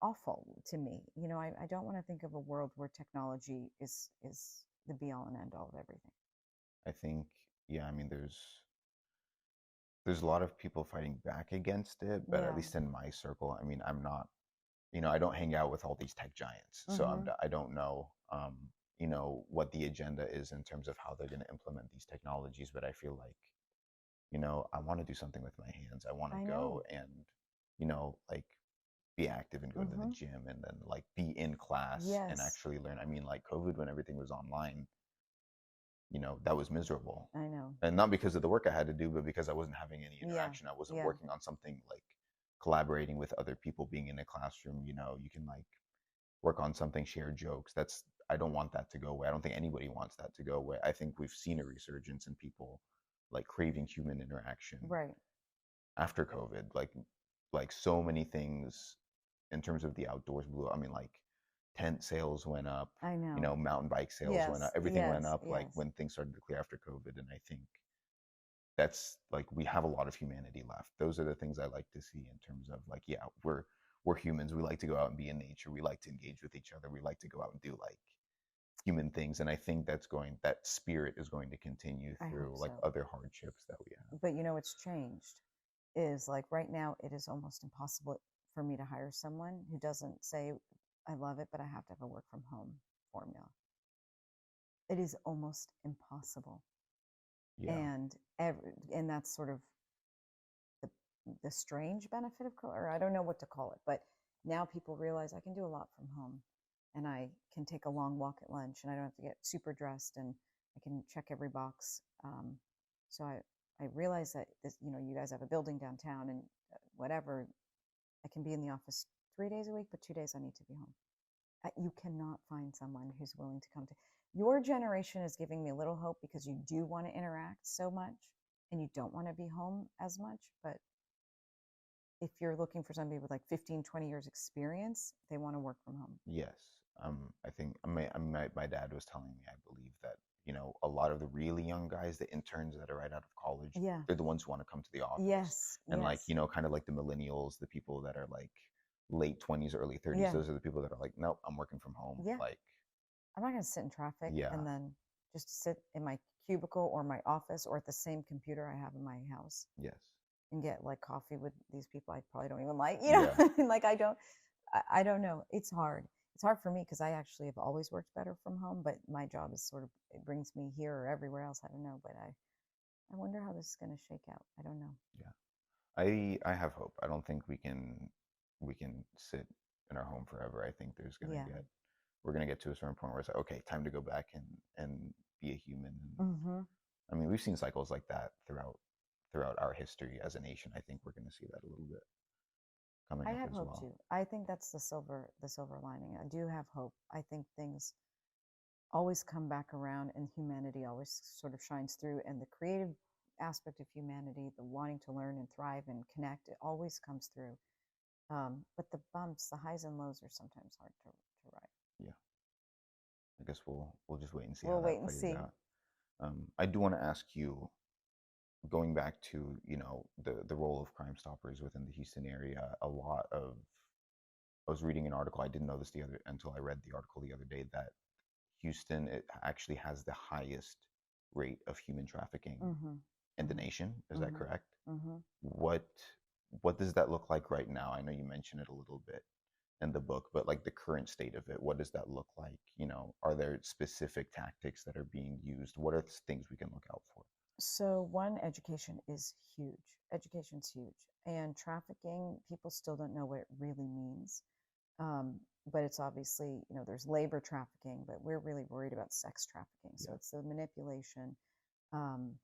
awful to me. I don't want to think of a world where technology is the be all and end all of everything.
I think, yeah, I mean, there's a lot of people fighting back against it, but at
Yeah.
least in my circle, I mean, I'm not, I don't hang out with all these tech giants, so
Mm-hmm.
I don't know, what the agenda is in terms of how they're going to implement these technologies. But I feel like, I want to do something with my hands. I want to
I
go
know.
and, like, be active and go to the
Mm-hmm.
gym, and then like be in class and
Yes,
actually learn. I mean, like COVID, when everything was online, that was miserable.
I know.
And not because of the work I had to do, but because I wasn't having any
Yeah.
interaction. I wasn't
Yeah.
working on something like collaborating with other people, being in a classroom. You can like work on something, share jokes. I don't want that to go away. I don't think anybody wants that to go away. I think we've seen a resurgence in people like craving human interaction
Right.
after COVID. Like so many things in terms of the outdoors blew. I mean, like tent sales went up,
I know.
mountain bike sales went up,
Yes.
everything went
Yes.
up like
Yes.
when things started to clear after COVID. And I think that's like, we have a lot of humanity left. Those are the things I like to see in terms of like, yeah, we're humans. We like to go out and be in nature. We like to engage with each other. We like to go out and do like human things. And I think that spirit is going to continue
I hope
through like
so.
other hardships that we have.
But what's changed is like right now it is almost impossible for me to hire someone who doesn't say I love it, but I have to have a work from home formula. It is almost impossible.
Yeah.
And and that's sort of the the strange benefit of color. I don't know what to call it, but now people realize I can do a lot from home, and I can take a long walk at lunch, and I don't have to get super dressed, and I can check every box. So I realize that this, you guys have a building downtown, and whatever, I can be in the office 3 days a week, but 2 days I need to be home. You cannot find someone who's willing to come to your generation is giving me a little hope because you do want to interact so much and you don't want to be home as much. But if you're looking for somebody with like 15, 20 years experience, they want to work from home.
Yes. I think my dad was telling me, I believe that, a lot of the really young guys, the interns that are right out of college,
Yeah.
they're the ones who want to come to the office.
Yes.
And like,
Yes.
kind of like the millennials, the people that are like late 20s, early 30s,
Yeah.
those are the people that are like, nope, I'm working from home.
Yeah.
Like,
I'm not going to sit in traffic
yeah,
and then just sit in my cubicle or my office or at the same computer I have in my house
yes,
and get like coffee with these people I probably don't even like,
yeah,
like I don't know. It's hard. It's hard for me because I actually have always worked better from home, but my job is sort of, it brings me here or everywhere else. I don't know, but I wonder how this is going to shake out. I don't know.
yeah. I have hope. I don't think we can sit in our home forever. I think
Yeah.
we're gonna get to a certain point where it's like, okay, time to go back and be a human.
Mm-hmm.
I mean, we've seen cycles like that throughout our history as a nation. I think we're gonna see that a little bit coming
I
up
have
as
hope
well.
too. I think that's the silver lining. I do have hope. I think things always come back around and humanity always sort of shines through, and the creative aspect of humanity, the wanting to learn and thrive and connect, it always comes through. But the bumps, the highs and lows are sometimes hard to ride.
Yeah, I guess we'll just wait and see how
We'll wait
that
and
plays
see.
out. I do want to ask you, going back to the role of Crime Stoppers within the Houston area. I was reading an article. I didn't know this until I read the article the other day, that Houston, it actually has the highest rate of human trafficking
Mm-hmm.
in the
Mm-hmm.
nation. Is that
Mm-hmm.
correct?
Mm-hmm.
What what does that look like right now? I know you mentioned it a little bit in the book, but like the current state of it, what does that look like? Are there specific tactics that are being used? What are things we can look out for?
So one, education is huge. Education's huge. And trafficking, people still don't know what it really means. Um, but it's obviously, there's labor trafficking, but we're really worried about sex trafficking. So
Yeah.
it's the manipulation. Um,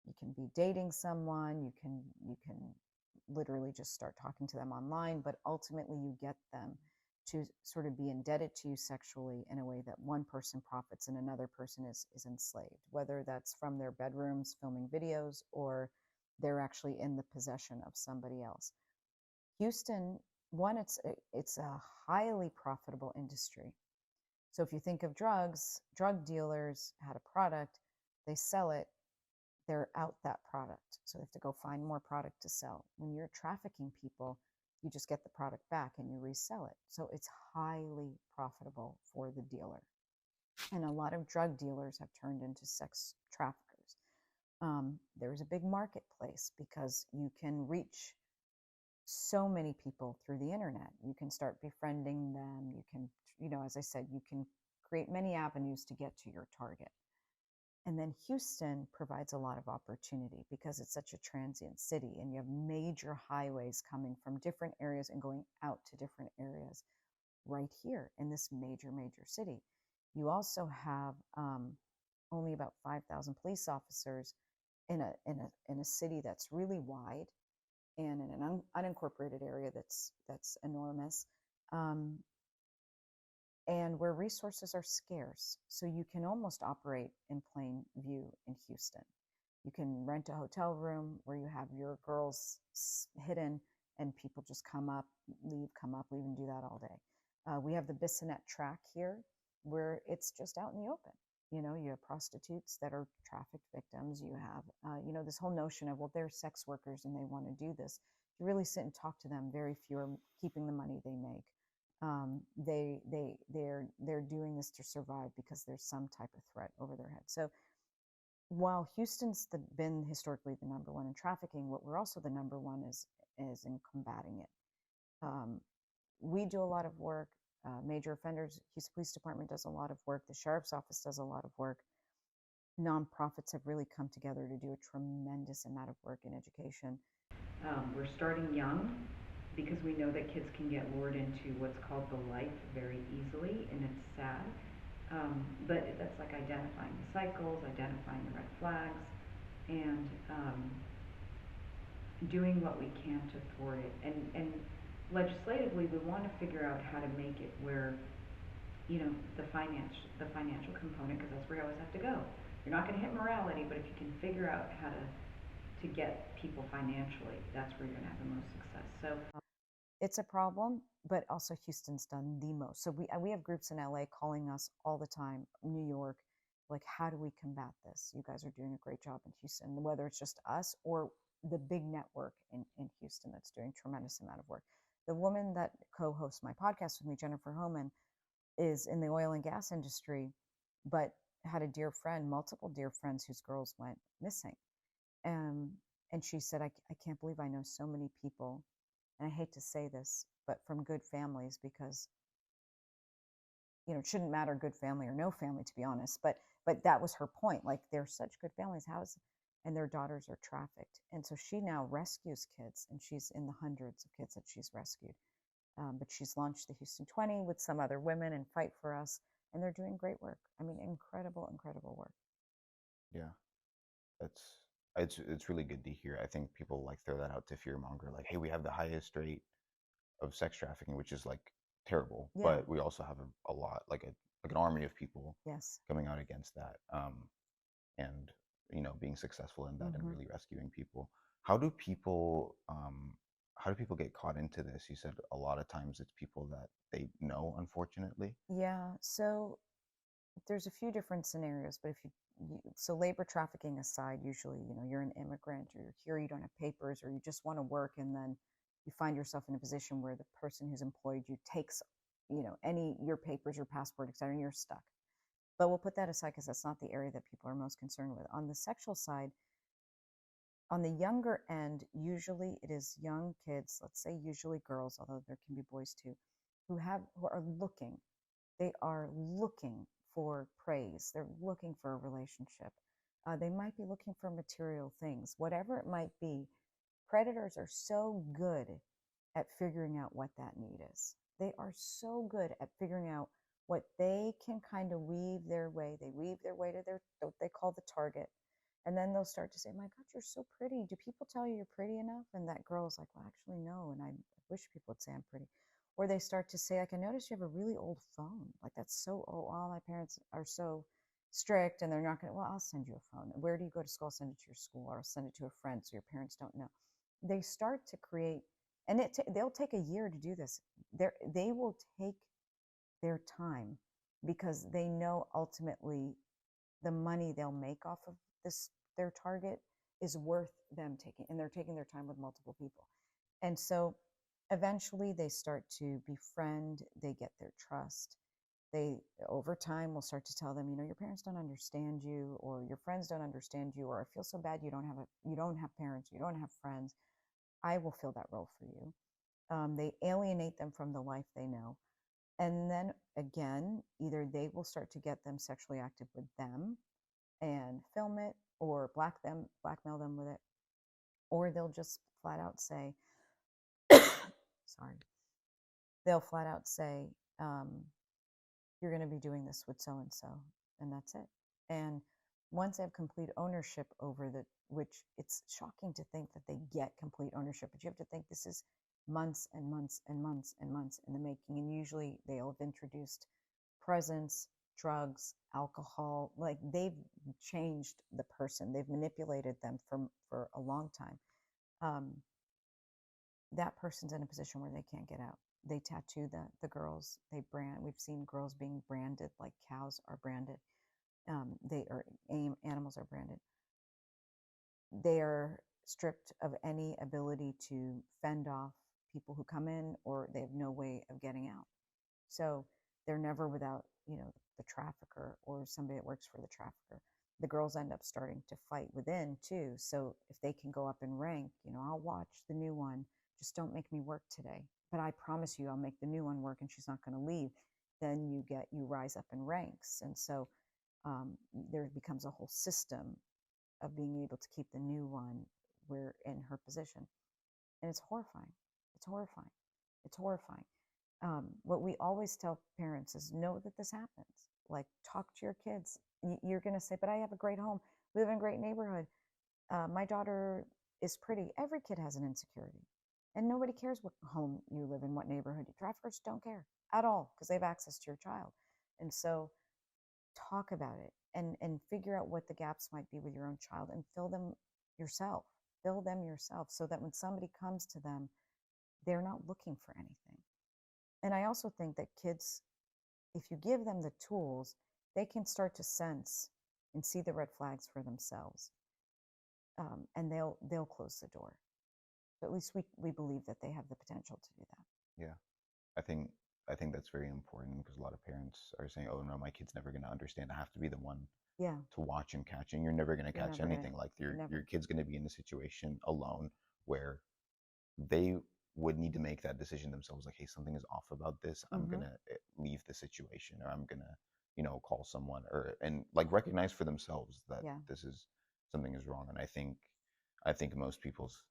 you can be dating someone, you can literally just start talking to them online, but ultimately you get them to sort of be indebted to you sexually in a way that one person profits and another person is enslaved, whether that's from their bedrooms filming videos or they're actually in the possession of somebody else. Houston, one, it's a highly profitable industry. So if you think of drugs, drug dealers had a product, they sell it, they're out that product. So they have to go find more product to sell. When you're trafficking people, you just get the product back and you resell it. So it's highly profitable for the dealer. And a lot of drug dealers have turned into sex traffickers. There's a big marketplace because you can reach so many people through the internet. You can start befriending them. You can, as I said, you can create many avenues to get to your target. And then Houston provides a lot of opportunity because it's such a transient city and you have major highways coming from different areas and going out to different areas right here in this major city. You also have only about 5,000 police officers in a city that's really wide and in an unincorporated area that's enormous. And where resources are scarce. So you can almost operate in plain view in Houston. You can rent a hotel room where you have your girls hidden and people just come up, leave, and do that all day. We have the Bissonnette track here where it's just out in the open. You have prostitutes that are trafficked victims. You have, this whole notion of, well, they're sex workers and they want to do this. If you really sit and talk to them, very few are keeping the money they make. They're doing this to survive because there's some type of threat over their head. So while Houston's been historically the number one in trafficking, what we're also the number one is in combating it. We do a lot of work. Major offenders, Houston Police Department does a lot of work. The Sheriff's Office does a lot of work. Nonprofits have really come together to do a tremendous amount of work in education.
We're starting young because we know that kids can get lured into what's called the life very easily, and it's sad. But that's like identifying the cycles, identifying the red flags, and doing what we can to thwart it. And legislatively, we want to figure out how to make it where, the financial component, because that's where you always have to go. You're not going to hit morality, but if you can figure out how to get people financially, that's where you're going to have the most success. So
It's a problem, but also Houston's done the most. So we have groups in LA calling us all the time, New York, like, how do we combat this? You guys are doing a great job in Houston, whether it's just us or the big network in Houston that's doing a tremendous amount of work. The woman that co-hosts my podcast with me, Jennifer Homan, is in the oil and gas industry, but had a dear friend, multiple dear friends whose girls went missing. Um, and she said, I can't believe I know so many people, and I hate to say this, but from good families, because it shouldn't matter good family or no family, to be honest. But that was her point. Like, they're such good families. And their daughters are trafficked, and so she now rescues kids, and she's in the hundreds of kids that she's rescued. But she's launched the Houston 20 with some other women and Fight for Us, and they're doing great work. I mean, incredible, incredible work.
Yeah, that's it's really good to hear. I think people like throw that out to fearmonger, like, hey, we have the highest rate of sex trafficking, which is like terrible,
Yeah.
but we also have a lot, like an army of people
Yes.
coming out against that, and being successful in that and
Mm-hmm.
really rescuing people. How do people how do people get caught into this? You said a lot of times it's people that they know, unfortunately.
Yeah. So there's a few different scenarios, but so labor trafficking aside, usually, you're an immigrant or you're here, you don't have papers, or you just want to work, and then you find yourself in a position where the person who's employed you takes, any your papers, your passport, etc., and you're stuck. But we'll put that aside because that's not the area that people are most concerned with. On the sexual side, on the younger end, usually it is young kids, let's say usually girls, although there can be boys too, who are looking. They are looking for praise. They're looking for a relationship. They might be looking for material things, whatever it might be. Predators are so good at figuring out what that need is. They are so good at figuring out what they can kind of weave their way. They weave their way to what they call the target. And then they'll start to say, my God, you're so pretty. Do people tell you you're pretty enough? And that girl's like, well, actually, no. And I wish people would say I'm pretty. Or they start to say, like, I noticed you have a really old phone. Like, that's so old. All my parents are so strict, and they're not going to, well, I'll send you a phone. Where do you go to school? I'll send it to your school, or I'll send it to a friend so your parents don't know. They start to create, and they'll take a year to do this. They will take their time because they know ultimately the money they'll make off of their target is worth them taking, and they're taking their time with multiple people. And so eventually they start to befriend, they get their trust. They, over time, will start to tell them, your parents don't understand you, or your friends don't understand you, or I feel so bad you don't have parents, you don't have friends. I will fill that role for you. They alienate them from the life they know. And then again, either they will start to get them sexually active with them and film it, or blackmail them with it, or they'll just flat out say, sorry, they'll flat out say, um, you're going to be doing this with so and so, and that's it. And once they have complete ownership over which it's shocking to think that they get complete ownership, but you have to think this is months and months and months and months in the making. And usually they'll have introduced presents, drugs, alcohol. Like, they've changed the person, they've manipulated them for a long time. Um, that person's in a position where they can't get out. They tattoo the girls. They brand. We've seen girls being branded like cows are branded. They are animals are branded. They are stripped of any ability to fend off people who come in, or they have no way of getting out. So they're never without, the trafficker or somebody that works for the trafficker. The girls end up starting to fight within too. So if they can go up in rank, I'll watch the new one. Just don't make me work today. But I promise you, I'll make the new one work, and she's not going to leave. Then you rise up in ranks, and so there becomes a whole system of being able to keep the new one where in her position. And it's horrifying. It's horrifying. It's horrifying. What we always tell parents is know that this happens. Like, talk to your kids. You're going to say, but I have a great home. We live in a great neighborhood. My daughter is pretty. Every kid has an insecurity. And nobody cares what home you live in, what neighborhood. Traffickers don't care at all because they have access to your child. And so talk about it and figure out what the gaps might be with your own child and fill them yourself. Fill them yourself so that when somebody comes to them, they're not looking for anything. And I also think that kids, if you give them the tools, they can start to sense and see the red flags for themselves. And they'll close the door. But at least we believe that they have the potential to do that.
Yeah. I think that's very important because a lot of parents are saying, "Oh no, my kid's never going to understand. I have to be the one
Yeah.
to watch and catch." And you're never going to
You're
catch
never
anything.
gonna,
Like your
never.
your kid's going to be in a situation alone where they would need to make that decision themselves. Like, hey, something is off about this. I'm
Mm-hmm.
gonna leave the situation, or I'm gonna, call someone, or and like recognize for themselves that
Yeah.
this is something is wrong. And I think most people's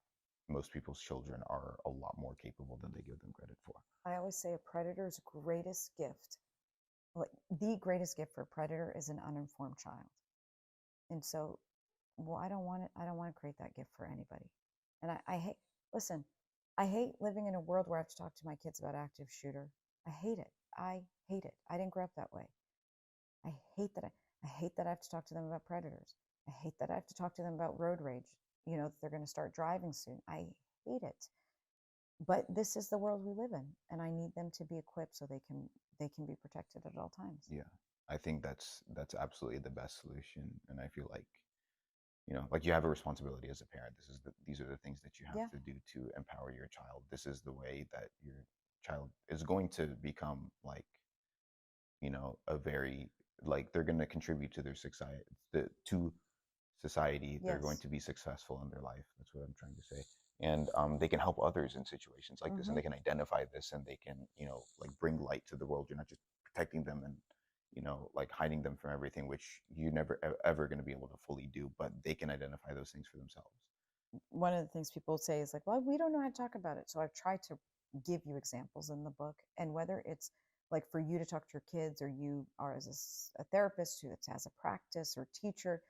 children are a lot more capable than they give them credit for.
I always say a predator's greatest gift, like the greatest gift for a predator, is an uninformed child. And so, well, I don't want it. I don't want to create that gift for anybody. And I hate, listen, I hate living in a world where I have to talk to my kids about active shooter. I hate it. I hate it. I didn't grow up that way. I hate that. I hate that I have to talk to them about predators. I hate that I have to talk to them about road rage. That they're going to start driving soon. I hate it. But this is the world we live in, and I need them to be equipped so they can be protected at all times.
Yeah, I think that's absolutely the best solution. And I feel like, like you have a responsibility as a parent. These are the things that you have
Yeah.
to do to empower your child. This is the way that your child is going to become, like, a very, like, they're going to contribute to their society, to society. They're going
Yes.
to be successful in their life. That's what I'm trying to say. And they can help others in situations like this, and
Mm-hmm.
they can identify this, and they can, like, bring light to the world. You're not just protecting them and, like, hiding them from everything, which you're never ever going to be able to fully do, but they can identify those things for themselves.
One of the things people say is like, well, we don't know how to talk about it. So I've tried to give you examples in the book. And whether it's like for you to talk to your kids, or you are as a therapist who has a practice, or teacher,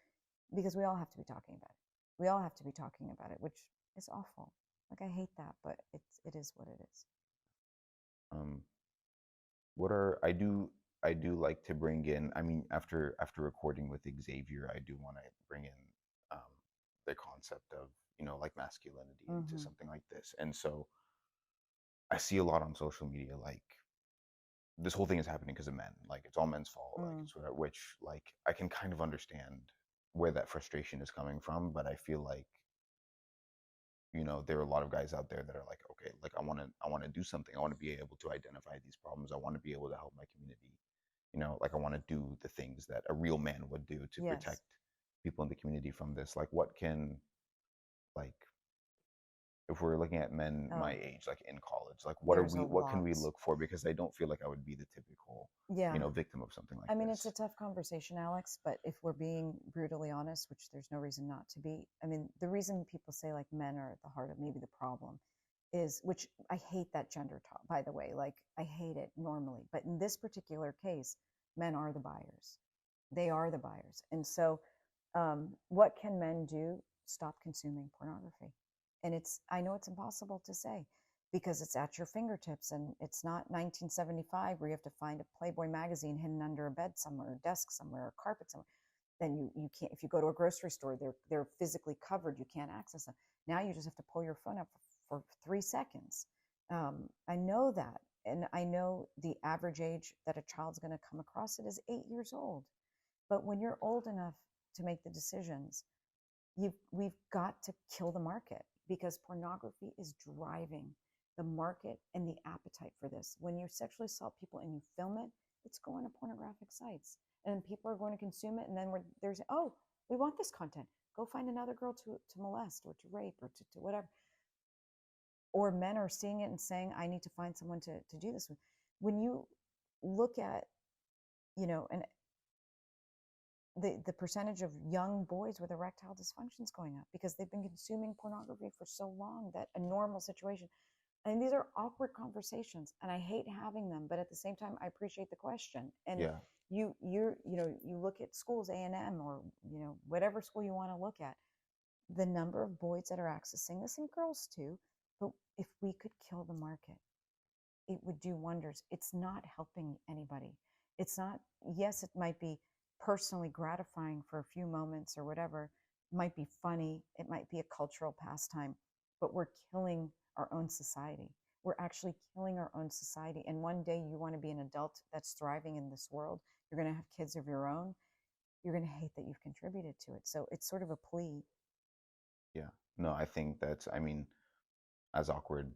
because we all have to be talking about it. We all have to be talking about it, which is awful. Like, I hate that, but it is what it is.
Um, what are I do like to bring in. I mean, after recording with Xavier, I do want to bring in um, the concept of, like, masculinity into
Mm-hmm.
something like this. And so I see a lot on social media, like, this whole thing is happening because of men. Like, it's all men's fault. Like,
Mm.
it's whatever, which, like, I can kind of understand where that frustration is coming from, but I feel like, there are a lot of guys out there that are like, okay, like, I want to do something. I want to be able to identify these problems. I want to be able to help my community. Like, I want to do the things that a real man would do to protect
Yes.
people in the community from this. Like, like, if we're looking at men my
Oh,
age, like in college, like,
there's a
what can
lot.
we look for? Because I don't feel like I would be the typical,
Yeah.
victim of something like
I mean, it's a
this.
tough conversation, Alex, but if we're being brutally honest, which there's no reason not to be, I mean, the reason people say like men are at the heart of maybe the problem is, which I hate that gender talk, by the way, like I hate it normally, but in this particular case, men are the buyers. They are the buyers. And so, what can men do? Stop consuming pornography. And I know it's impossible to say because it's at your fingertips, and it's not 1975 where you have to find a Playboy magazine hidden under a bed somewhere, or desk somewhere, or carpet somewhere. Then you can't, if you go to a grocery store, they're physically covered. You can't access them. Now you just have to pull your phone up for 3 seconds. I know that. And I know the average age that a child's going to come across it is 8 years old. But when you're old enough to make the decisions, we've got to kill the market, because pornography is driving the market and the appetite for this. When you sexually assault people and you film it, it's going to pornographic sites, and people are going to consume it. And then there's, oh, we want this content. Go find another girl to molest or to rape or to whatever. Or men are seeing it and saying, I need to find someone to do this with. When you look at, and the percentage of young boys with erectile dysfunction is going up because they've been consuming pornography for so long that a normal situation. And these are awkward conversations, and I hate having them, but at the same time, I appreciate the question. And
Yeah.
you look at schools, A&M, or whatever school you want to look at, the number of boys that are accessing this, and girls too. But if we could kill the market, it would do wonders. It's not helping anybody. It's not, yes, it might be personally gratifying for a few moments or whatever, it might be funny, it might be a cultural pastime, but we're killing our own society. We're actually killing our own society. And one day you want to be an adult that's thriving in this world, you're going to have kids of your own, you're going to hate that you've contributed to it. So it's sort of a plea.
Yeah. No, I think that's, I mean, as awkward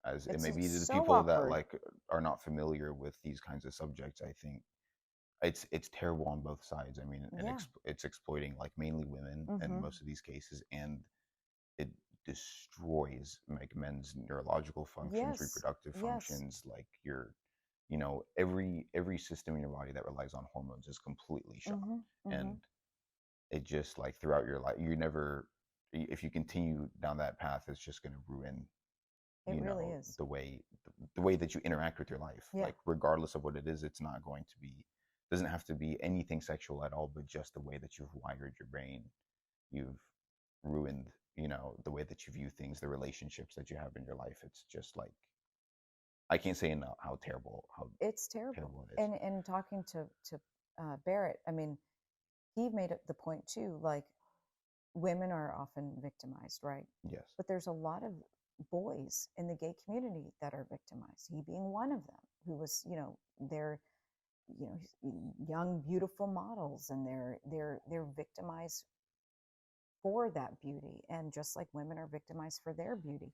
as it
It's
may be to the
so
people that
awkward.
like are not familiar with these kinds of subjects, I think it's terrible on both sides. I mean, and
Yeah.
it's exploiting like mainly women in
Mm-hmm.
most of these cases, and it destroys like men's neurological functions,
Yes.
reproductive
Yes.
functions, like every system in your body that relies on hormones is completely shot.
Mm-hmm. Mm-hmm.
And it just like throughout your life, you never, if you continue down that path, it's just going to ruin
It really is.
the way that you interact with your life.
Yeah.
Like regardless of what it is, it's not going to be, doesn't have to be anything sexual at all, but just the way that you've wired your brain. You've ruined, the way that you view things, the relationships that you have in your life. It's just like, I can't say enough how terrible,
It's terrible.
terrible it is.
And talking to Barrett, I mean, he made it the point too, like women are often victimized, right?
Yes.
But there's a lot of boys in the gay community that are victimized. He being one of them, who was, they're, young, beautiful models, and they're victimized for that beauty, and just like women are victimized for their beauty.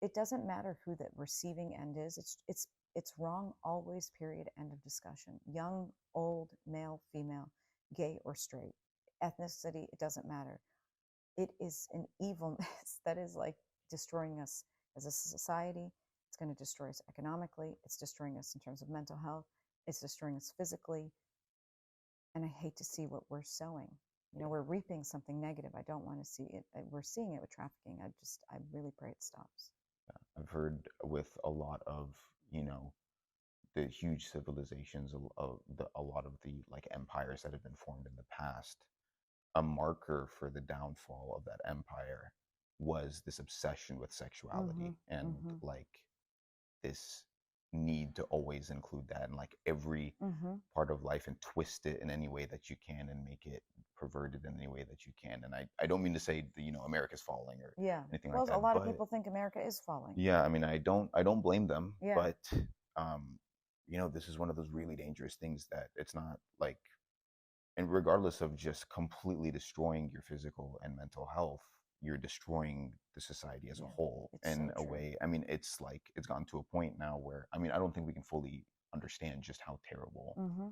It doesn't matter who the receiving end is. It's wrong always. Period. End of discussion. Young, old, male, female, gay or straight, ethnicity. It doesn't matter. It is an evilness that is like destroying us as a society. It's going to destroy us economically. It's destroying us in terms of mental health. It's destroying us physically. And I hate to see what we're sowing. We're reaping something negative. I don't want to see it. We're seeing it with trafficking. I really pray it stops.
I've heard with a lot of, the huge civilizations, a lot of the like empires that have been formed in the past, a marker for the downfall of that empire was this obsession with sexuality,
Mm-hmm.
and
Mm-hmm.
like this need to always include that in like every
Mm-hmm.
part of life and twist it in any way that you can and make it perverted in any way that you can. And I don't mean to say that, America's falling or
Yeah.
anything like
Well, a
that,
lot of
but
people think America is falling.
yeah, I mean, I don't blame them,
Yeah.
but um, this is one of those really dangerous things that it's not like, and regardless of just completely destroying your physical and mental health, you're destroying the society as a
Yeah.
whole
It's
in
so
a
true.
way. I mean, it's like it's gotten to a point now where, I mean, I don't think we can fully understand just how terrible
Mm-hmm.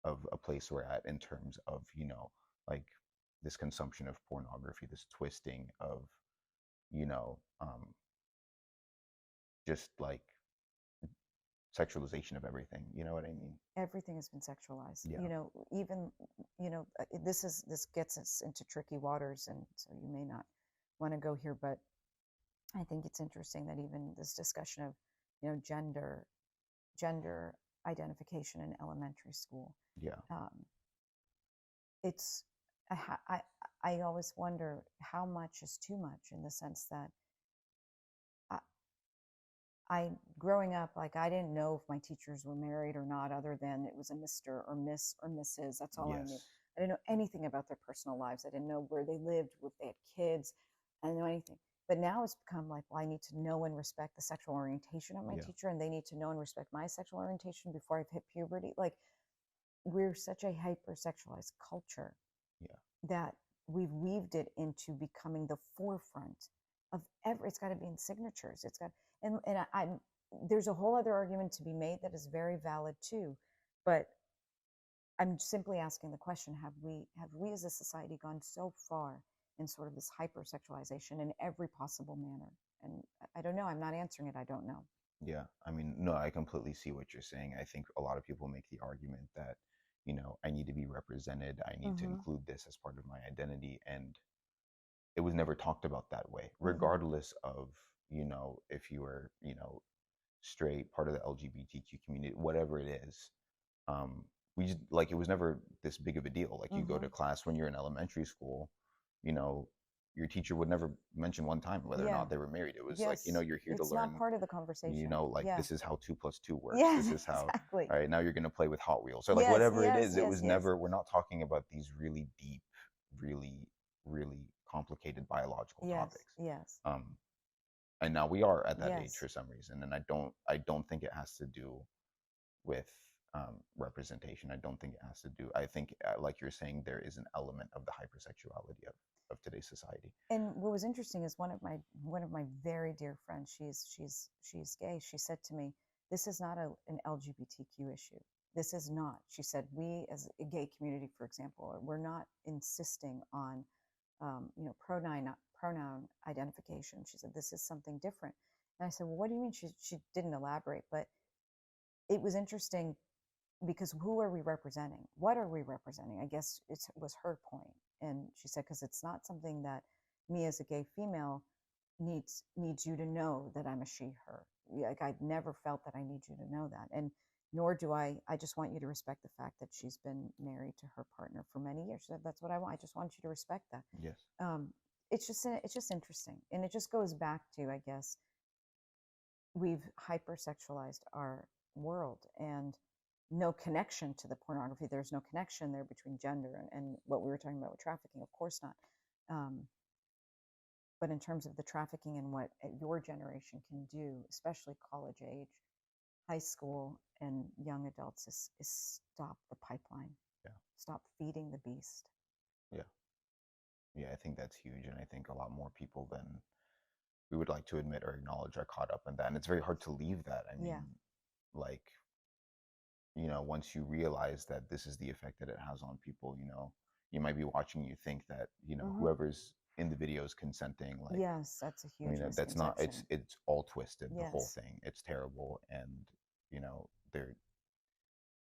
of a place we're at in terms of, like this consumption of pornography, this twisting of, you know, um, just like sexualization of everything. You know what I mean?
Everything has been sexualized.
Yeah.
Even this gets us into tricky waters, and so you may not want to go here, but I think it's interesting that even this discussion of, gender identification in elementary school,
Yeah.
it's I always wonder how much is too much, in the sense that I growing up, like, I didn't know if my teachers were married or not, other than it was a Mr. or Miss or Mrs. That's all I knew.
Yes.
I didn't know anything about their personal lives. I didn't know where they lived, if they had kids. I didn't know anything. But now it's become like, well, I need to know and respect the sexual orientation of my
Yeah.
teacher, and they need to know and respect my sexual orientation before I've hit puberty. Like, we're such a hypersexualized culture
Yeah.
that we've weaved it into becoming the forefront of it's got to be in signatures. It's got, and I'm, there's a whole other argument to be made that is very valid too, but I'm simply asking the question: have we as a society gone so far in sort of this hypersexualization in every possible manner? And I don't know. I'm not answering it. I don't know.
Yeah, I mean, no, I completely see what you're saying. I think a lot of people make the argument that, I need to be represented. I need to
Mm-hmm.
include this as part of my identity. And it was never talked about that way,
Mm-hmm.
regardless of, if you were, straight, part of the LGBTQ community, whatever it is. We just, like, it was never this big of a deal. Like, you go
Mm-hmm.
to class when you're in elementary school, you know, your teacher would never mention one time whether or
Yeah.
not they were married. It was like,
Yes.
you're here to
It's not
learn,
part of the conversation.
like,
Yeah.
this is how 2 + 2 works.
Yes,
This is how,
exactly.
all right, now you're going to play with Hot Wheels, or like
Yes,
whatever it
yes,
is. It
yes,
was
yes.
never, we're not talking about these really deep, really, really complicated biological
Yes,
topics.
yes.
And now we are at that age
Yes.
for some reason. And I don't think it has to do with representation. I don't think it has to do. I think, like you're saying, there is an element of the hypersexuality of today's society.
And what was interesting is one of my very dear friends. She's gay. She said to me, "This is not an LGBTQ issue. This is not." She said, "We as a gay community, for example, we're not insisting on, pronoun identification." She said, "This is something different." And I said, "Well, what do you mean?" She didn't elaborate, but it was interesting because who are we representing? What are we representing? I guess it was her point. And she said, because it's not something that me as a gay female needs you to know that I'm a she, her. Like, I've never felt that I need you to know that. And nor do I just want you to respect the fact that she's been married to her partner for many years. She said, that's what I want. I just want you to respect that.
Yes.
It's just interesting. And it just goes back to, I guess, we've hypersexualized our world and no connection to the pornography. There's no connection there between gender and what we were talking about with trafficking. Of course not. But in terms of the trafficking and what your generation can do, especially college age, high school, and young adults, is stop the pipeline.
Yeah.
Stop feeding the beast.
Yeah. Yeah, I think that's huge. And I think a lot more people than we would like to admit or acknowledge are caught up in that. And it's very hard to leave that. I mean,
Yeah.
like, once you realize that this is the effect that it has on people, you might be watching, you think that, whoever's in the video is consenting. Like,
Yes, that's a
I
huge
mean, that's not,
misconception.
it's all twisted, the whole
Yes.
thing. It's terrible. And, there,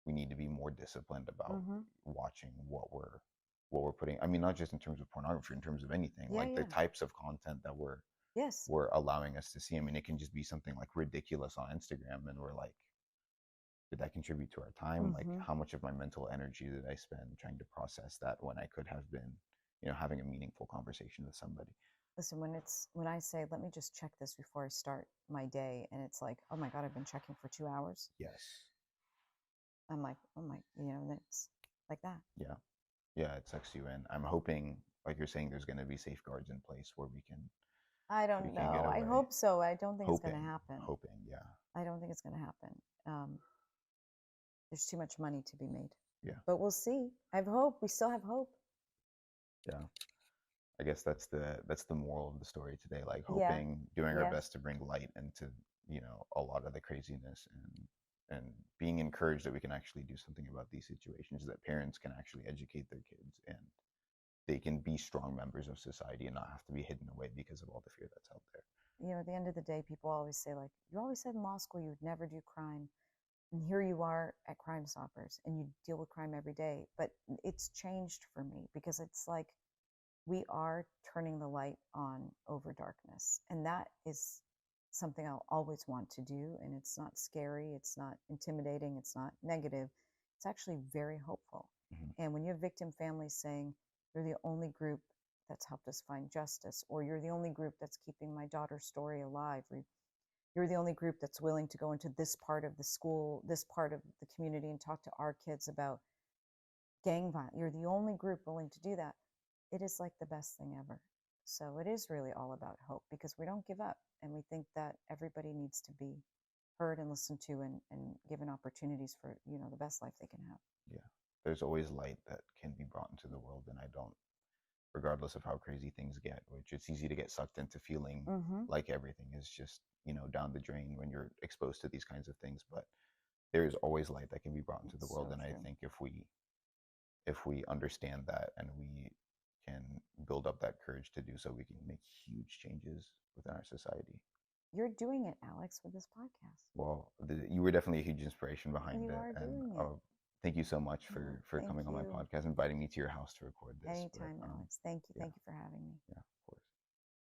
we need to be more disciplined about watching what we're putting. I mean, not just in terms of pornography, in terms of anything,
Yeah,
like the
yeah.
types of content that
Yes.
we're allowing us to see. I mean, it can just be something like ridiculous on Instagram, and we're like, did that contribute to our time? Like, how much of my mental energy did I spend trying to process that when I could have been, having a meaningful conversation with somebody?
Listen, when I say, let me just check this before I start my day, and it's like, oh my God, I've been checking for 2 hours.
Yes.
I'm like, oh my, it's like that.
Yeah. Yeah, it sucks you in. I'm hoping, like you're saying, there's going to be safeguards in place where we can
I don't
get
know. I
away.
hope so. I don't think it's going to
Hoping,
happen.
hoping, yeah.
I don't think it's going to happen. There's too much money to be made.
Yeah.
But we'll see. I have hope. We still have hope.
Yeah. I guess that's the moral of the story today. Like,
Yeah.
hoping, doing our
Yes.
best to bring light into, a lot of the craziness, and being encouraged that we can actually do something about these situations, that parents can actually educate their kids, and they can be strong members of society and not have to be hidden away because of all the fear that's out there.
At the end of the day, people always say, like, you always said in law school you would never do crime. And here you are at Crime Stoppers, and you deal with crime every day. But it's changed for me because it's like we are turning the light on over darkness. And that is something I'll always want to do. And it's not scary. It's not intimidating. It's not negative. It's actually very hopeful. And when you have victim families saying, you're the only group that's helped us find justice, or you're the only group that's keeping my daughter's story alive, or you're the only group that's willing to go into this part of the school, this part of the community, and talk to our kids about gang violence. You're the only group willing to do that. It is like the best thing ever. So it is really all about hope, because we don't give up, and we think that everybody needs to be heard and listened to, and given opportunities for, the best life they can have.
Yeah. There's always light that can be brought into the world, and I don't, regardless of how crazy things get, which it's easy to get sucked into feeling like everything is just, down the drain when you're exposed to these kinds of things. But there is always light that can be brought into the world. And I think if we understand that, and we can build up that courage to do so, we can make huge changes within our society.
You're doing it, Alex, with this podcast.
Well, you were definitely a huge inspiration behind
You
it.
are
And
doing it.
thank you so much
Yeah,
for
thank
coming on my
you.
podcast, inviting me to your house to record this.
Anytime, Alex. Thank you.
Yeah,
Thank you for having me.
yeah.